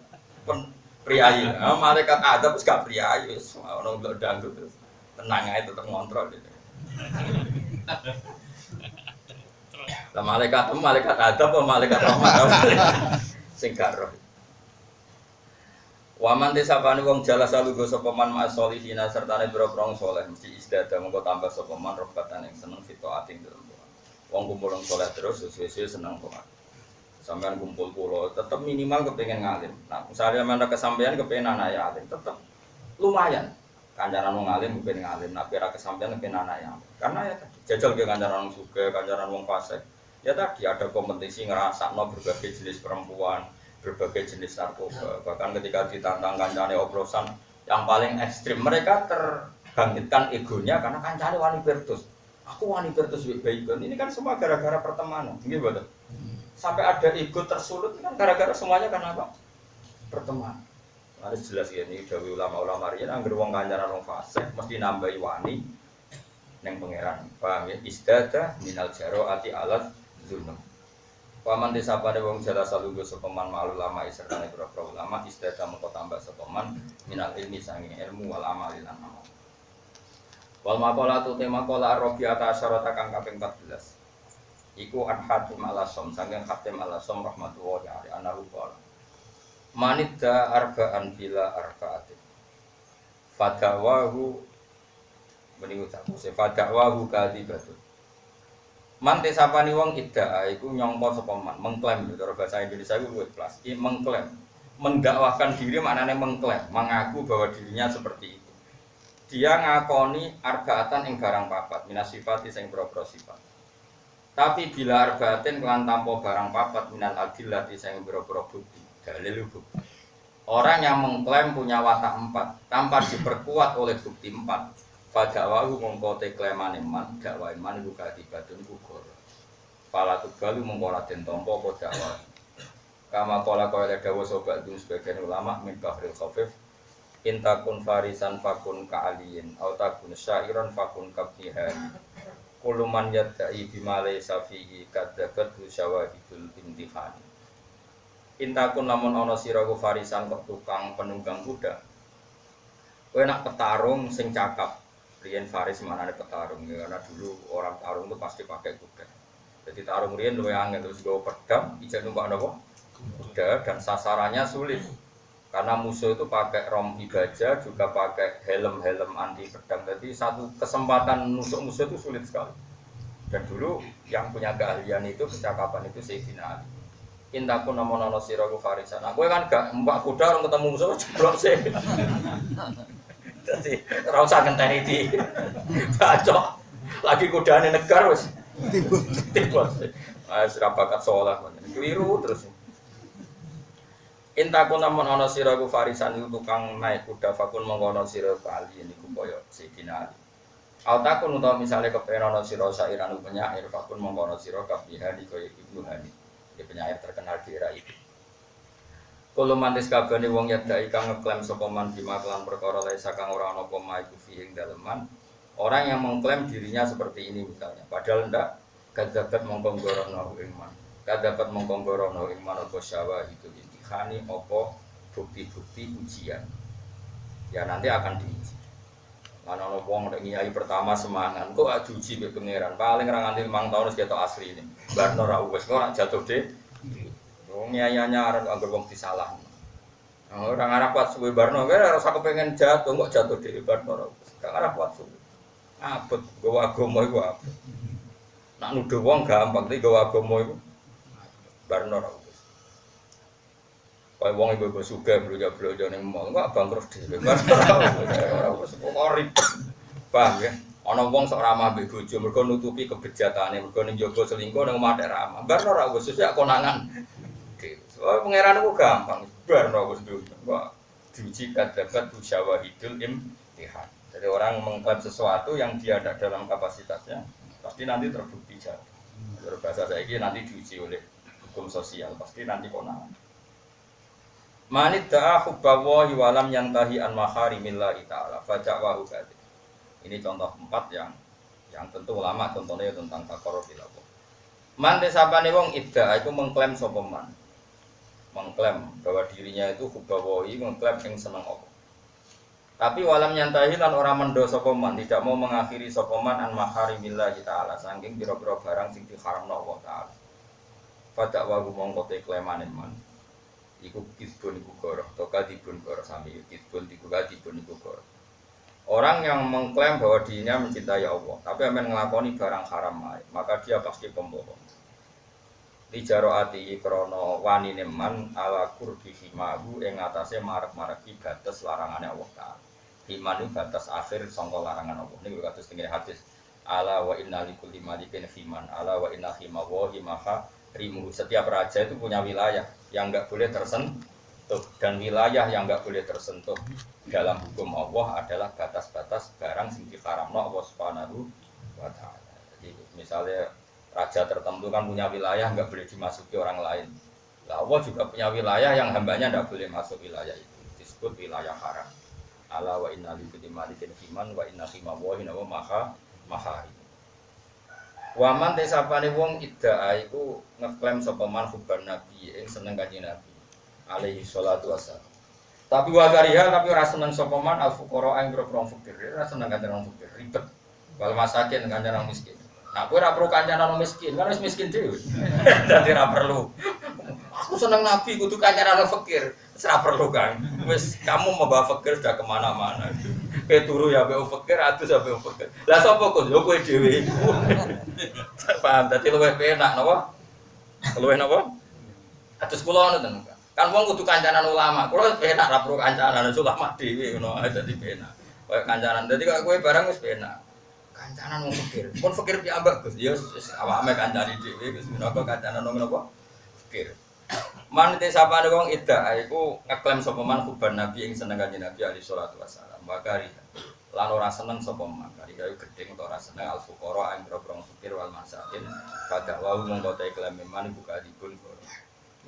priyayi. Malaikat azab wis gak priyayi, wis ono ndok dangdut terus. Tenang ae tetep ngontrol gitu. Lah malaikat azab apa malaikat rahmat sing gak roh. Waman desapane wong jala salugo sapa man ma'solihina sertane boro-boro saleh mesti isdada mengko tambah sapa man robatan yang seneng fitoating dalem doa. Wong kumpul wong saleh terus suwe-suwe seneng kok. Sampeyan kumpul kula tetep minimal kepengin ngalim. Nah, misalnya mana kesampean kepengin anak ya alim tetep lumayan. Kancaran wong alim kepengin ngalim, nek ora kesampean kepengin anak ya. Karena ya jajal ke kancaran wong sugih, kancaran wong fasik. Ya tadi ada kompetisi ngerasakno berbagai jenis perempuan, berbagai jenis narkoba. Bahkan ketika ditantang kancane oplosan yang paling ekstrim, mereka terbangkitkan egonya karena kancane wani bertus. Aku wani bertus baikon. Ini kan semua gara-gara pertemanan. Nggih betul. Sampai ada ego tersulut kan gara-gara semuanya karena apa? Pertemanan. Harus jelas ya ini dawuh ulama-ulama riyen anggere wong kancaran wong fasik mesti nambahi wani ning pangeran. Paham ya? Istada minal jaroati alat zulm. Paman disapane wong jala salunggo sapa man ma'al ulama sertane pro ulama istada mengko tambah sapa man minal ilmi sange ilmu wal amali lan amal. Wal maqalatu tema qala ar-rabi'ata asyarata kang kaping 14. Iku an-hatim al-asom sange hatim al-asom rahmatullahi alaihi anahu qala manidda arba'an bila arba'atin fadawahu meniku tak fadawahu kadibatu. Mante sapani wong iddaa iku nyangka sapa man, mengklaim cara bahasa Indonesia iku luwih plus. Iki mengklaim, mendakwahkan diri maknane mengklaim, mengaku bahwa dirinya seperti itu. Dia ngakoni arbaatan ing barang papat, minas sifati sing propro sifat. Tapi bila arbaatin kelan tanpa barang papat minal adillati sing propro bukti, dalil bukti. Orang yang mengklaim punya watak 4 tanpa diperkuat oleh bukti 4. Fadawahu mongko te klemane man dakwah iman iku kadibatun gugur. Fala tugalu mongko ora den tampa apa dakwah. Kama qala qala dawa sobat dun sebagian ulama min bahril khafif intakun farisan fakun ka'aliyin au takun syairan fakun kabnihan. Kullu man yadda'i bima laysa fihi kadzabat syawahidul imtihan. Intakun lamun ana sira ku farisan kok tukang penunggang kuda. Kowe nak petarung sing cakap. Riyen faris manane petarung ya, karena dulu orang tarung itu pasti pakai kuda. Jadi tarung riyen luwih angel terus nggawa pedang, ijek numpak napa? Kuda dan sasarannya sulit. Karena musuh itu pakai rompi baja juga pakai helm-helm anti pedang. Jadi satu kesempatan nusuk-musuh itu sulit sekali. Dan dulu yang punya keahlian itu kecakapan itu Sayyidina Ali. Intakun namono sira ku farisan. Aku kan gak numpak kuda orang ketemu musuh jeblok sih. Jadi ora usah ngenteni di bacok. Lagi kudane negar wis tiba. Wis ora bakat saleh. Keliru terus. Intakun namun ana sira ku farisan iku tukang naik kuda fakun mongko ana sira kali niku kaya Sayyidina Ali. Autakun utawa misale kepen ana sira sairan penyair fakun mongko ana sira kabihani kaya Ibnu Hani. Dia penyair terkenal di era itu. Kalau mantis kabane wong yadai kang ngeklaim sapa man bima kelan perkara laisa kang ora ana apa maiku fi ing daleman. Orang yang mengklaim dirinya seperti ini misalnya, padahal ndak kadzabat mongko ngorono ing man. Kadzabat mongko ngorono ing man apa syawahidul imtihani apa bukti-bukti ujian. Ya nanti akan diuji. Mana ana wong nek nyai pertama semangat, kok diuji mbek pangeran. Paling ra nganti 5 tahun wis ketok asli ini. Barno ra wis ora jatuh deh. Wong nyayanya arep anggere wong disalahno. Orang arah kuat suwe barno, kira rasa kepengen jatuh, kok jatuh di barno. Gak arah kuat suwe. Abot, gawa agama itu abot. Nak nuduh wong gampang, tapi gawa agama itu barno. Kayak wong ibu-ibu suga, beluja-beluja ning mall, kok bangkrut dhewe. Ora wis kok ribet. Paham ya? Ana wong sok ramah mbek bojo, mergo nutupi kebejatane, mergo ning jaba selingkuh ning omah tek ramah. Barno ora wis sesuk konangan. Oh, pangeran itu gampang, barno wis dulu. Wah, diuji kadabat syawahidul imtihan. Jadi orang mengklaim sesuatu yang dia ada dalam kapasitasnya, pasti nanti terbukti jatuh. Berbahasa saya ini nanti diuji oleh hukum sosial, pasti nanti konangan. Manid da'a hubbawahi walam yantahi an maharimillahi ta'ala faja'wahu kadhi. Ini contoh 4 yang tentu ulama contohnya tentang takarruf illallah. Man desapane wong idda itu mengklaim sapa man. Mengklaim bahwa dirinya itu hubbawahi, mengklaim yang seneng Allah. Tapi walam yantahi lan ora mendo sapa man, tidak mau mengakhiri sapa man an maharimillahi ta'ala saking pira-pira barang sing diharamno Allah ta'ala. Faja'wahu mongko te klaimane man. Iku kisbun iku goroh, toka dibun goroh sami kisbun dibun iku goroh. Orang yang mengklaim bahwa dirinya mencintai Allah, tapi akan ngelakoni barang haram, maka dia pasti pembohong. Di jaroati krono wanine man ala kurbi himahu ing atase marek-mareki batas larangannya Allah Ta'ala. Himan itu batas akhir sangka larangan Allah. Ini kados tengene hadis. Ala wa inna likulli malikin himan, ala wa inna himahu himaha rimu. Setiap raja itu punya wilayah yang enggak boleh tersentuh, dan wilayah yang enggak boleh tersentuh dalam hukum Allah adalah batas-batas barang sing diharamno Allah Subhanahu wa taala. Jadi misalnya raja tertentu kan punya wilayah enggak boleh dimasuki orang lain. Lah Allah juga punya wilayah yang hambanya enggak boleh masuk wilayah itu. Disebut wilayah haram. Ala wa inna likulli malikin himan wa inna himallahi maha mahari. Waman desapane wong idda'a iku ngeklaim sapa man hubban nabi ing seneng kanjeng Nabi alaihi salatu wassalam. Tapi wagariha tapi ora seneng sapa man al fuqara ing grong fakir, ora seneng kanjeng wong fakir, ribet. Wal masakin kanjeng wong miskin. Nah, kowe ora perlu kanjeng wong miskin, kan wis miskin dhewe. Dadi ora perlu. Aku seneng Nabi kudu kanjeng wong fakir. Ora perlu kan. Wis kamu membawa fakir sudah kemana mana. Turu ya mbek fakir, atus ya mbek fakir. Lah sapa kok yo kowe dhewe. Paham, dadi luwih penak napa? Luwih napa? Atus kula ngono to. Kan wong kudu kancanan ulama. Kula penak ra perlu kancanan ulama dhewe ngono ae dadi penak. Kayak kancanan. Dadi kok kowe barang wis penak. Kancanan wong fakir. Pun fakir piambak Gus. Ya wis awake kancani dhewe wis menapa kancanan wong napa? Fakir. Man te sapane wong idda iku ngeklaim sapa man hubban nabi ing seneng kanjeng Nabi alaihi salatu wasallam. Bakari lan ora seneng sapa man. Kari kaya gedeng ora seneng al fuqara ing grong fakir wal masakin. Kada wau mongko te klaim man buka dipun.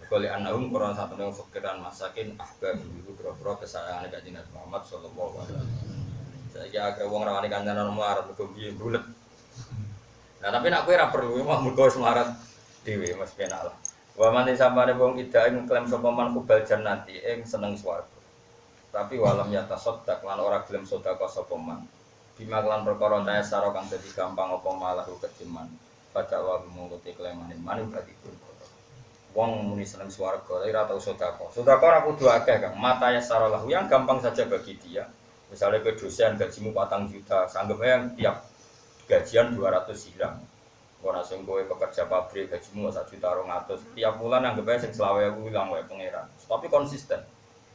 Kali anahum Quran satu yang fakir dan masakin ahbab ibu grong kesayangan kanjeng Nabi Muhammad sallallahu alaihi wasallam. Saiki akeh wong rawani kancanan melarat mergo piye bulet. Nah tapi nek kowe ora perlu mah mergo wis melarat dhewe Mas penak lah. Wa man samane wong ida ing klaim sapa man kubal jannati ing seneng swarga. Tapi walam yata sodak lan ora gelem sedekah sapa man. Bima lan perkara ta saro kang dadi gampang apa malah ketiman. Pada wa mungkuti klaimane man berarti pun. Wong muni seneng swarga ora tau sedekah. Sedekah ora kudu akeh Kang. Mata ya saro lahu yang gampang saja bagi dia. Misalnya ke dosen gajimu 4 juta, sanggupnya tiap gajian 200 hilang. Ora sing kowe pekerja pabrik gajimu 1.200.000 tiap bulan anggapnya sing 20.000 ilang wae pangeran. Tapi konsisten.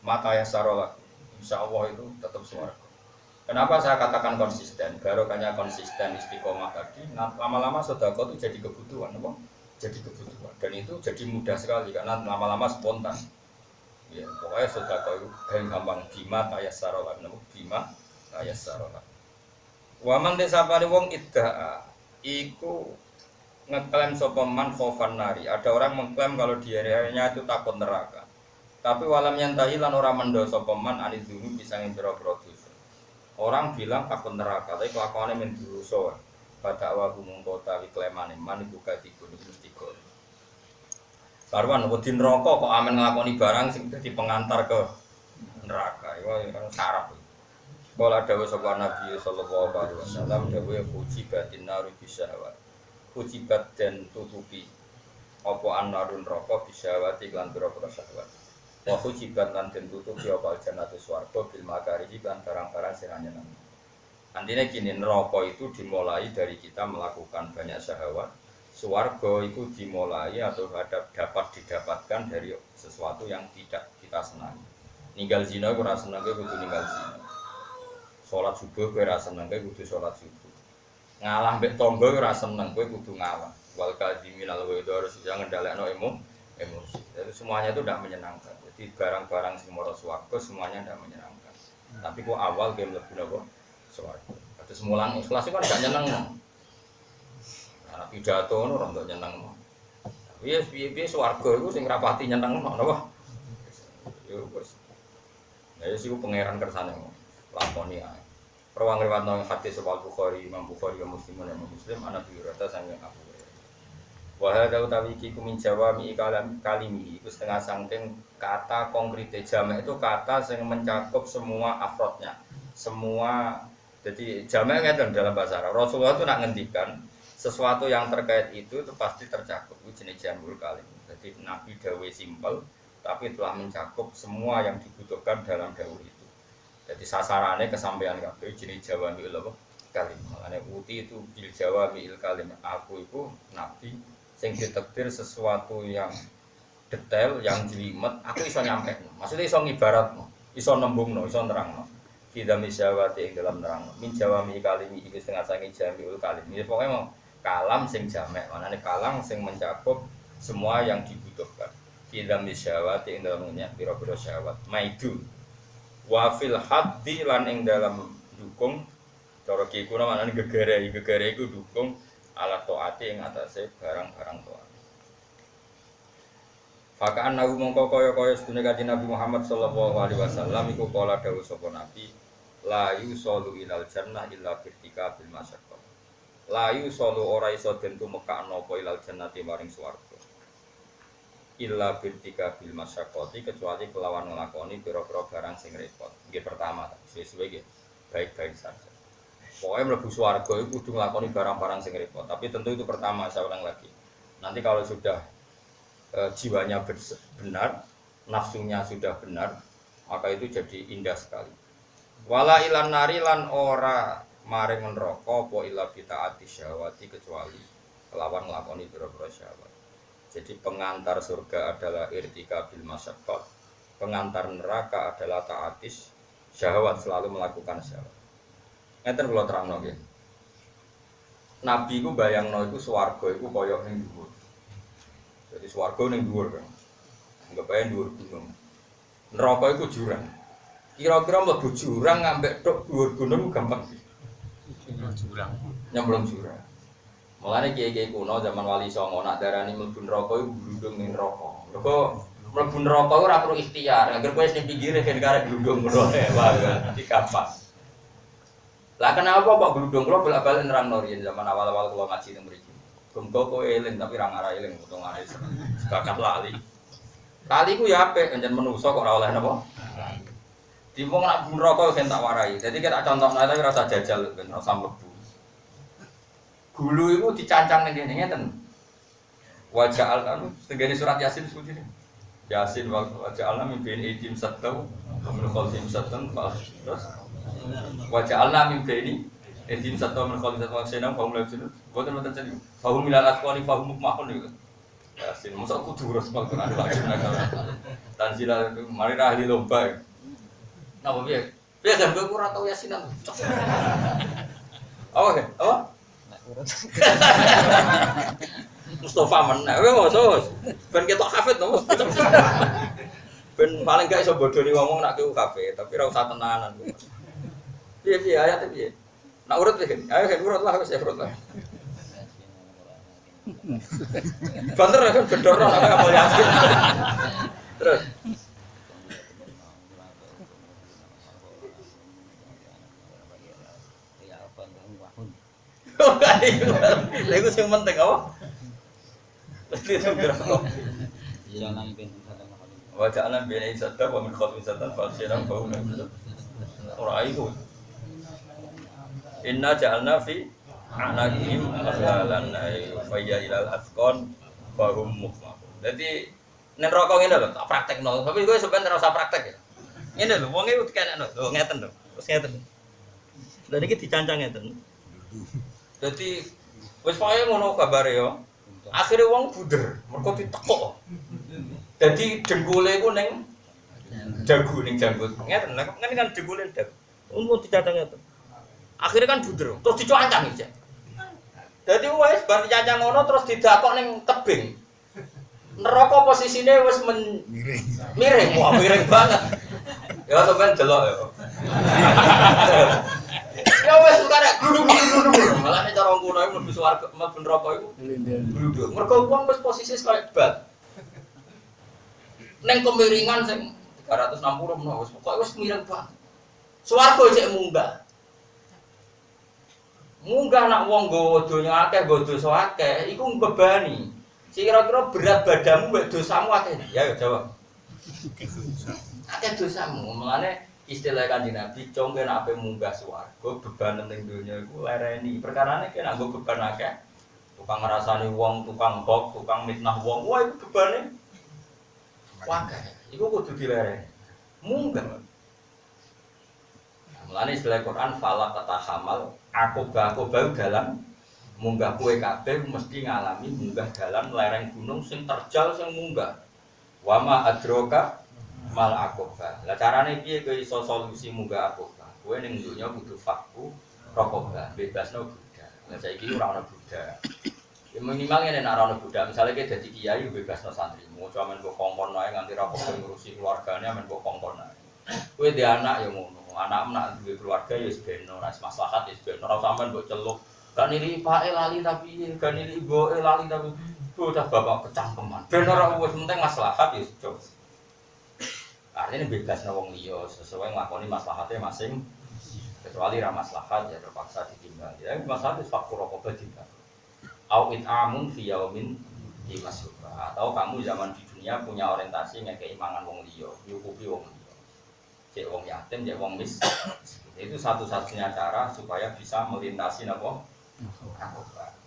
Mata ya sarolah. Insyaallah itu tetap swarga. Kenapa saya katakan konsisten? Barokahnya konsisten istiqomah tadi, lama-lama sedekah itu jadi kebutuhan, apa? Jadi kebutuhan. Dan itu jadi mudah sekali karena lama-lama spontan. Ya, pokoknya sedekah itu gampang bima tayassara lan bima tayassara. Wa man desapane wong iddaa iku ngeklaim sapa man khaufan nari. Ada orang mengklaim kalau dirinya itu takut neraka. Tapi walam yantahi lan ora mendo sapa man anidunu bisa ngembro-bro dosa. Orang bilang takut neraka, tapi kelakuannya men dosa. Pada awal mungko tawi klemane man iku kadikun mesti kok. Karuan wedi neraka kok amen nglakoni barang sing dadi pengantar ke neraka. Iku kan sarap. Kala dawuh sapa Nabi sallallahu alaihi wasallam dawuh puji batin naru bisyahwat. Ujibat dan tutupi apa anarun rokok bisa wati lan pira-pira syahwat. Wa hujibat lan den tutupi apa jannatu swarga bil makarihi kan barang-barang sing nyeneng. Artinya gini, neraka itu dimulai dari kita melakukan banyak syahwat. Swarga itu dimulai atau dapat didapatkan dari sesuatu yang tidak kita senangi. Ninggal zina gue rasa seneng gue kudu ninggal zina. Sholat subuh gue rasa seneng gue kudu sholat subuh. Ngalah mbek tonggo gue rasa seneng gue kudu ngalah. Wal kadhiminal ghaiz harus bisa ngendhalekno emosi. Jadi semuanya itu tidak menyenangkan. Jadi barang-barang sing mara swarga semuanya tidak menyenangkan. Tapi kok awal game lebih napa swarga. Terus mulang ikhlas itu kan gak nyeneng. Anak pidato ngono ora ndak nyeneng. Piye swarga iku sing rapati nyeneng napa? Yo wis. Lah yo siku pangeran kersane lakoni ae. Perwang riwayatno hadis sawal Bukhari, Imam Bukhari wa Muslim lan Muslim ana bi rata sange Abu Hurairah. Wa hadza utawi iki kumin jawami kalimi iku setengah saking kata konkrete jamak itu kata yang mencakup semua afrodnya. Semua jadi jamak ngeten dalam bahasa Arab. Rasulullah itu nak ngendikan sesuatu yang terkait itu pasti tercakup itu jenis jamul kalim. Jadi Nabi dawe simpel tapi telah mencakup semua yang dibutuhkan dalam dawuh itu. Jadi sasarannya kesampaian kabeh jenis jawami'il kalim. Makanya uti itu bil jawami'il kalim. Aku itu Nabi sing ditakdir sesuatu yang detail, yang jelimet, aku iso nyampe. Maksudnya iso ngibaratno, iso nembungno, iso nerangno. Kita misyawati ing dalam nerangno. Min jawami'il kalim iki setengah saking jami'ul kalim. Ini pokoknya mau kalam sing jamek, maknane kalam sing mencakup semua yang dibutuhkan. Kita misyawati ing dalam pira-pira syahwat. Maidu wa fil haddi lan ing dalam dukung cara ki kuna maknane gegere iku dukung ala taati ing atase barang-barang taat. Fakaan nabi mongko kaya sedune kanjeng Nabi Muhammad sallallahu alaihi wasallam iku kala dawuh sapa Nabi la yusallu ilal jannah illa birtika bil masyaqqah. La yusallu ora iso den tumekakno apa ilal jannati maring swarga. Illa birtika bil masyaqqati kecuali kelawan nglakoni pira-pira barang sing repot. Nggih pertama sesuai nggih baik-baik saja. Pokoknya mlebu swarga itu kudu nglakoni barang-barang sing repot. Tapi tentu itu pertama saya ulang lagi. Nanti kalau sudah jiwanya benar, nafsunya sudah benar, maka itu jadi indah sekali. Wala ilan nari lan ora maring neraka apa illa bitaati syahwati kecuali kelawan nglakoni pira-pira syahwat. Jadi pengantar surga adalah irtika bil masyaqqat, pengantar neraka adalah taatis syahwat, selalu melakukan syahwat. Ngeten kula terangno nggih. Nabi ku bayangno iku swarga iku kaya ning dhuwur. Jadi swarga ning dhuwur kan. Enggak bayang dhuwur gunung. Neraka iku jurang. Kira-kira mlebu jurang ngambek tok dhuwur gunung gampang sih. Nyemplung jurang. Mulane kiai-kiai kuno zaman Wali Songo nak darani mlebu neraka iku glundung ning neraka. Mergo mlebu neraka ora perlu ikhtiar. Angger kowe sing pinggire ben karep glundung ngono ae wae. Gampang. Lah kenapa kok glundung kula bolak-balik nerangno riyen zaman awal-awal kula ngaji teng mriki. Gumko kowe eling tapi ra ngarah eling potongane sebakat lali. Lali ku ya apik pancen menungso kok ora oleh napa? Diwong nak neraka ben tak warai. Dadi kita contohna tapi rasa jajal ben ora mlebu. Gulu itu dicancang ning kene ngeten. Wajah al-anu segene surat Yasin seperti ini. Yasin wajah al-lam bin idim satau min khalfim satan terus wajah al-lam bin idim satau min khalfim satan senang kaum lewat sini. Boten jadi fahum ilal atqani fahum mukmahun itu. Yasin mosok kudu terus Al-Qur'an wajib nakal. Tanzil mari ahli lomba. Napa piye? Piye kan kowe ora tau Yasinan. Oke, apa? Mustafa meneh kowe ngosos. Ben ketok hafid to, Mas. Ben paling gak iso bodoni ngomong nak kowe kafe, tapi ora usah tenanan. Piye ayate piye? Nak urut piye? Ayo kan urut lah wis urut lah. Banter kan bedoro nak kapal Yasin. Terus lha iku sing penting apa? Mesti segera. Jangan ben sadar. Wa ja'alna baina sadar wa min khalfi sadar fa sirang fa ora iku. Inna ja'alna fi anaqihim aghlalan fa ya ilal asqan fa hum muqmahun. Jadi Nek rokok ngene lho, tak praktekno. Tapi kowe sampeyan ora usah praktek ya. Ngene lho, wong e kenekno. Lho ngeten lho. Terus ngeten. Lha niki dicancang ngeten. Dadi wis pokoke ngono kabare yo. Akhire wong bunder, mergo ditekuk. Dadi dengkule iku ning dagu ning janggut. Ngeten, kan dengkule dagu. Umum dicancang ngeten. Akhire kan bunder, terus dicancang iki. Dadi wis bar dicancang ngono terus didakok ning tebing. Neraka posisine wis miring. Miring, wah miring banget. Ya sampean delok ya. Ya wis karek gluduk-gluduk. Malah nek cara ngono iku mlebu swarga, mlebu neraka iku gluduk. Mergo wong wis posisi kaya bal. Ning kemiringan sing 360 menawa wis pokoke wis miring banget. Swarga cek munggah. Munggah nak wong nggawa donya akeh, nggawa dosa akeh, iku mbebani. Kira-kira berat badanmu mbek dosamu akeh. Ya jawab. Akeh dosamu. Mulane istilah Kanjeng Nabi congke nek ape munggah swarga beban ning donya iku lereni. Perkarane ki nek nggo beban akeh. Tukang ngrasani wong, tukang hok, tukang mitnah wong. Wah iku bebane. Akeh. Iku kudu dilereni. Munggah. Mulane istilah Quran fala tatahamal aku bau dalam munggah kue kabeh mesti ngalami munggah dalan lereng gunung sing terjal sing munggah. Wa ma adroka mal aqobah. Lah carane piye kowe iso solusi munggah aqobah? Kowe ning donya kudu fakku raqobah, bebasno budak. Lah saiki ora ana budak. Ya minimal ngene nek ora ana budak, misale kowe dadi kiai bebasno santrimu, aja men mbok kongkon ae nganti ra kok ngurusi keluargane men mbok kongkon ae. Kowe dhe anak ya ngono. Anak nak duwe keluarga ya wis ben ora maslahat wis ben ora sampean mbok celuk. Gak nili pake lali tapi gak nili ibuke lali tapi bocah bapak kecangkeman. Ben ora wis penting maslahat ya cuk. Artinya bebas wong liya sesuai nglakoni maslahate masing. Kecuali ra maslahat ya terpaksa ditimbang. Ya maslahat wis faktor apa timbang. Au it'amun fi yaumin dimasuka. Atau kamu zaman di dunia punya orientasi ngekeki mangan wong liya, nyukupi wong liya. Cek wong yatim, cek wong miskin. Itu satu-satunya cara supaya bisa melintasi napa?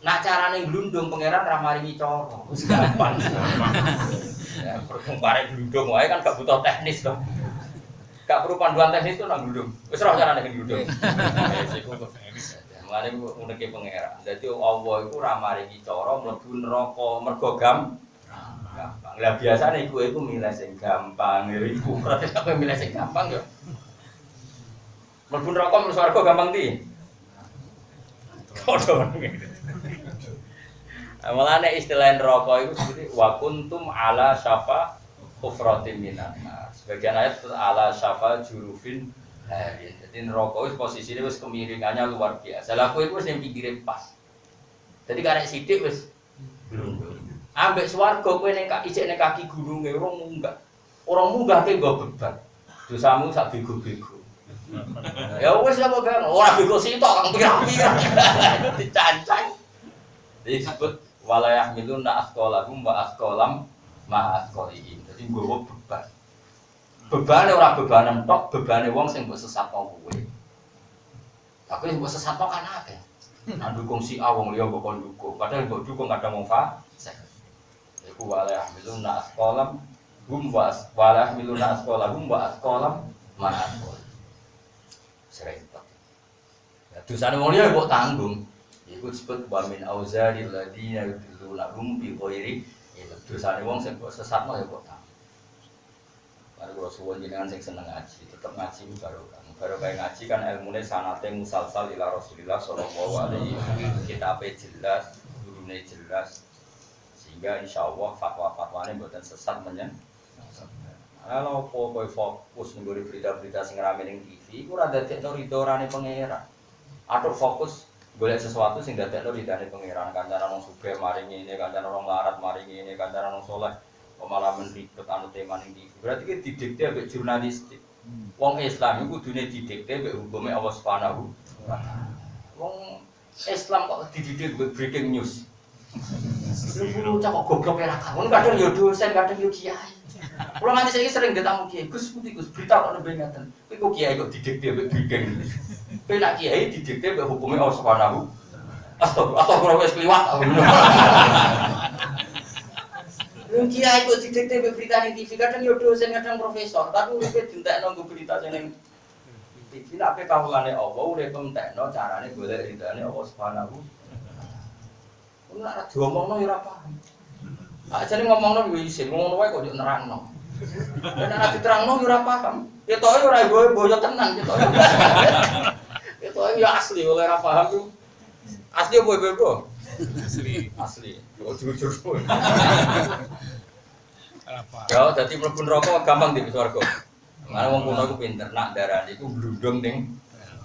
Nak carane glundung pangeran ra maringi cara. Wis gampang. Ya, perkembare glundung wae kan gak butuh teknis to. Gak perlu panduan teknis to nang glundung. Wis roh carane glundung. Wis iku teknis. Mulane uneke pangeran. Dadi Allah iku ra maringi cara mlebu neraka mergo gampang. Lah biasane iku milih sing gampang. Iku berarti apa milih sing gampang yo. Mlebu neraka mlebu swarga gampang ndi? Kodho ngene. Mulane istilah neraka iku seperti wa kuntum ala syafa hufratin minan nar. Sebagian ayat ala syafa jurufin harin. Jadi neraka wis posisine wis kemiringannya luar biasa. Lah kowe iku wis ning pinggire pas. Jadi karek sithik wis glundung. Ambek swarga kowe ning ijek ning kaki gununge ora munggah. Ora munggah ke nggo beban. Dosamu sak bego-bego. Ya wis apa kan ora bego sitok kang pirang-pirang. Dicancang. Disebut walayah miluna asqalahum wa asqalam ma asqalihim. Dadi nggowo beban. Bebane ora bebanan tok, bebane wong sing mbok sesatno kowe. Tapi mbok sesatno kan akeh. Nang dukung si A wong liya mbok kon dukung. Padahal mbok dukung kadang wong fasik. Iku walayah miluna asqalam hum wa walayah miluna asqalahum wa asqalam ma asqalihim. Serempet. Ya dosane wong liya mbok tanggung. Iku disebut wa min auzaril ladina yudilluna hum bi ghairi ilm. Dosane wong sing mbok sesatno ya mbok tanggung. Mari kula suwun jenengan sing seneng ngaji, tetep ngaji barokah. Barokah ngaji kan ilmune sanate musalsal ila Rasulillah sallallahu alaihi wasallam. Kitabe jelas, gurune jelas. Sehingga insyaallah fatwa-fatwane mboten sesat menyen. Kalau kowe fokus nggone berita-berita sing rame ning TV, iku ora dadekno ridhorane pangeran. Atur fokus golek sesuatu sing dadekno ridhane pangeran. Kancanan wong sugih maringi ini, kancanan wong larat maringi ini, kancanan wong saleh malah menribet anu tema ning TV. Berarti ki didikte ambek jurnalistik. Wong Islam iku kudune didikte ambek hukume Allah Subhanahu wa taala. Wong Islam kok dididik ambek breaking news. Lu cak kok goblok era kan. Kadang yo dosen, kadang yo kiai. Kulo nganti saiki sering ditamu kiai, Gus putih Gus berita kok nembe ngaten. Kowe kok kiai kok didikte mbek breaking news. Kowe nak kiai didikte mbek hukume Allah Subhanahu. Astagfirullah wis kliwat. Kiai kok didikte berita ning TV kadang yo dosen kadang profesor, tapi uripe dintekno nggo berita ning TV nek kawulane apa urip entekno carane golek ridane Allah Subhanahu. Ora ora diomongno yo ora paham. Ajane ngomongno yo isin, ngono wae kok yo nerangno. Nek ora diterangno yo ora paham. Ketoke ora boyo tenan ketoke. Ketoke yo asli oleh ora paham yo. Asli apa ibu? Asli. Yo jujur. Ya, dadi mlebu neraka gampang di swarga. Mana wong kuno iku pinter nak darane iku glundung ning.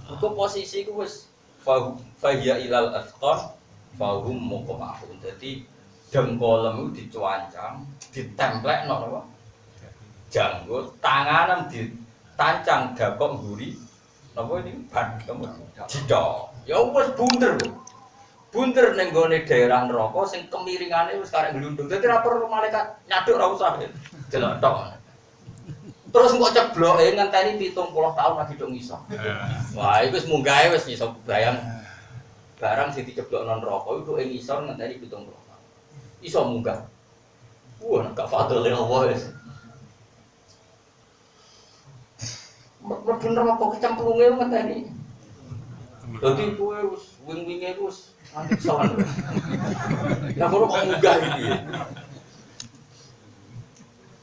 Iku posisi iku wis fahiya ilal asqar fahum muqamahun. Dadi dengkolem dicuancang, ditemplekno napa? Janggut, tanganan ditancang dakok mburi. Napa ini? Ban didok. Ya wis bunder. Bunter ning gone daerah neraka sing kemiringane wis karek glundung. Dadi ora perlu malaikat nyaduk ora usah. Delok tok. Terus kok cebloke ngenteni 70 tahun lagi dong iso. Wah, iku wis munggahe wis iso bayang. Barang sing diceblokno neraka iku ing isor ngenteni 70 tahun. Iso munggah. Wah, nek fadhole Allah wis. Mlebu neraka kecemplunge ngenteni. Dadi kowe wis wing-winge wis nanti sowan. Lah kok munggah iki.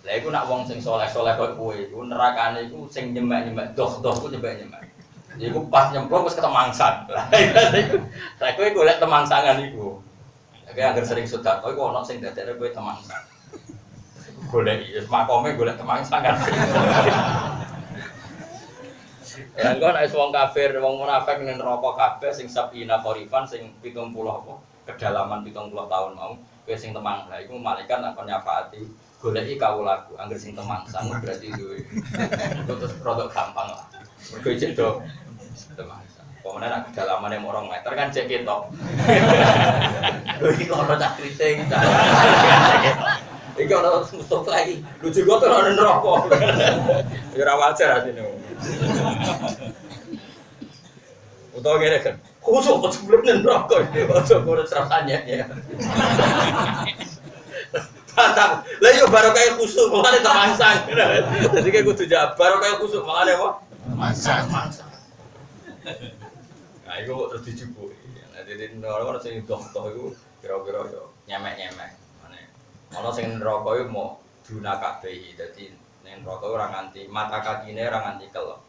Lah iku nak wong sing saleh-saleh koyo kowe iku nerakane iku sing nyemek-nyemek doh-doh ku nyemek-nyemek. Iku pas nyemplung wis ketemangsan. Lah iku sak kowe golek temangsangan iku. Kowe anggere sering sedekah iku ana sing dadekne kowe temangsan. Golek wis makome golek temangsangan. Ya engko nek wong kafir, wong munafik ning neraka kabeh sing sabina korifan sing 70 apa kedalaman 70 tahun mau kowe sing temang. Lah iku malaikat akan nyafaati goleki kawulaku anggere sing temangsan berarti duwe. Terus rodok gampang lah. Mergo cek do temangsan. Pokoknya nek kedalamane 2 meter kan cek ketok. Lho iki kok ora tak kriting. Iki ana Mustofa iki. Lucu kok ora neraka. Ya ora wajar asine. Utawa ngene kan. Khusuk kok sebelum neraka iki. Aja ora rasane ya. Pantang. Lah yo baru kaya khusuk makane temangsang. Dadi kayak kudu jawab baru kaya khusuk makane apa? Temangsang. Nah, iku kok terus dijupuki. Nah, dadi ora sing doh-doh iku kira-kira yo nyemek-nyemek. Ana sing neraka iku mau duna kabeh. Dadi ning neraka ora nganti mata kakine ora nganti kelep.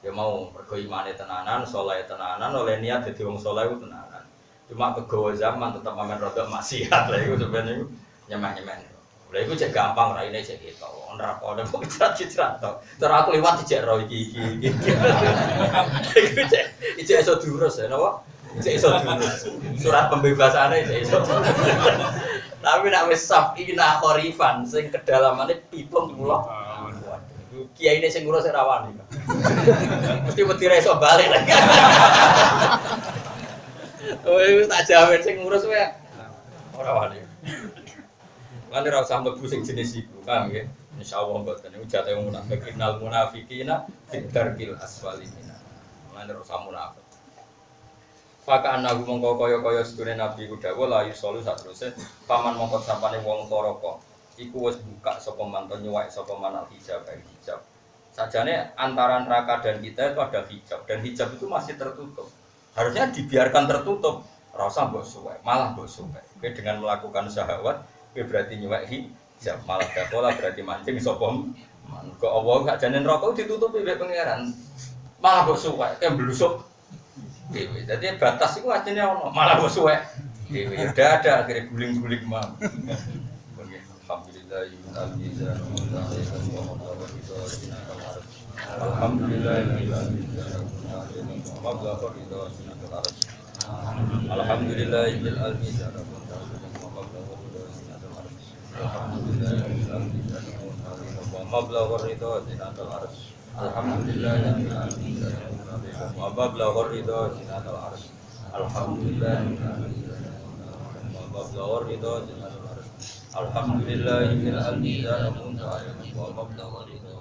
Ya mau mergo imane tenanan, saleh tenanan, oleh niat dadi wong saleh ku tenanan. Cuma kegawa zaman tetep mamen rodok maksiat. Lah iku sebenarnya iku nyemek-nyemek. Lah iku cek gampang raine cek ketok. Neraka nek kok cicrat tok. Terus aku liwat dijek ro iki. Iku cek iso diurus ya napa? Cek iso diurus. Surat pembebasane cek iso. Tapi nek wis sabina kharifan sing kedalamane 70. Waduh, kiyaine sing ngurus ora wani. Mesti wedi ra iso balik lagi. Oh, wis tak jamin sing ngurus wae ora wani. Lan ora usah mlebu sing jenis iku, paham nggih? Insyaallah mboten niku jate wong munafik innal munafiqina fid darkil asfali minan. Lan ora usah munafik. Faka anahu mongko kaya-kaya sedune Nabi ku dawuh la yusollu satruse paman mongko sampane wong koroko iku wis buka sapa manton nyuwak sapa manal hijab hijab. Sajane antara neraka dan kita itu ada hijab dan hijab itu masih tertutup. Harusnya dibiarkan tertutup, ora usah mbok suwek, malah mbok suwek. Kowe dengan melakukan syahwat, kowe berarti nyuwek hijab, malah dakola berarti mancing sapa man. Kok Allah gak jane neraka ditutupi mek pangeran. Malah mbok suwek, kowe blusuk dewe. Jadi batas itu artinya ono, malah bos suwek. Dewe udah ada akhirnya guling-guling mah. Alhamdulillah wa bablaghur ridha zinatul arsy alhamdulillah wa bablaghur ridha zinatul arsy alhamdulillah bil almizan wa bablaghur ridha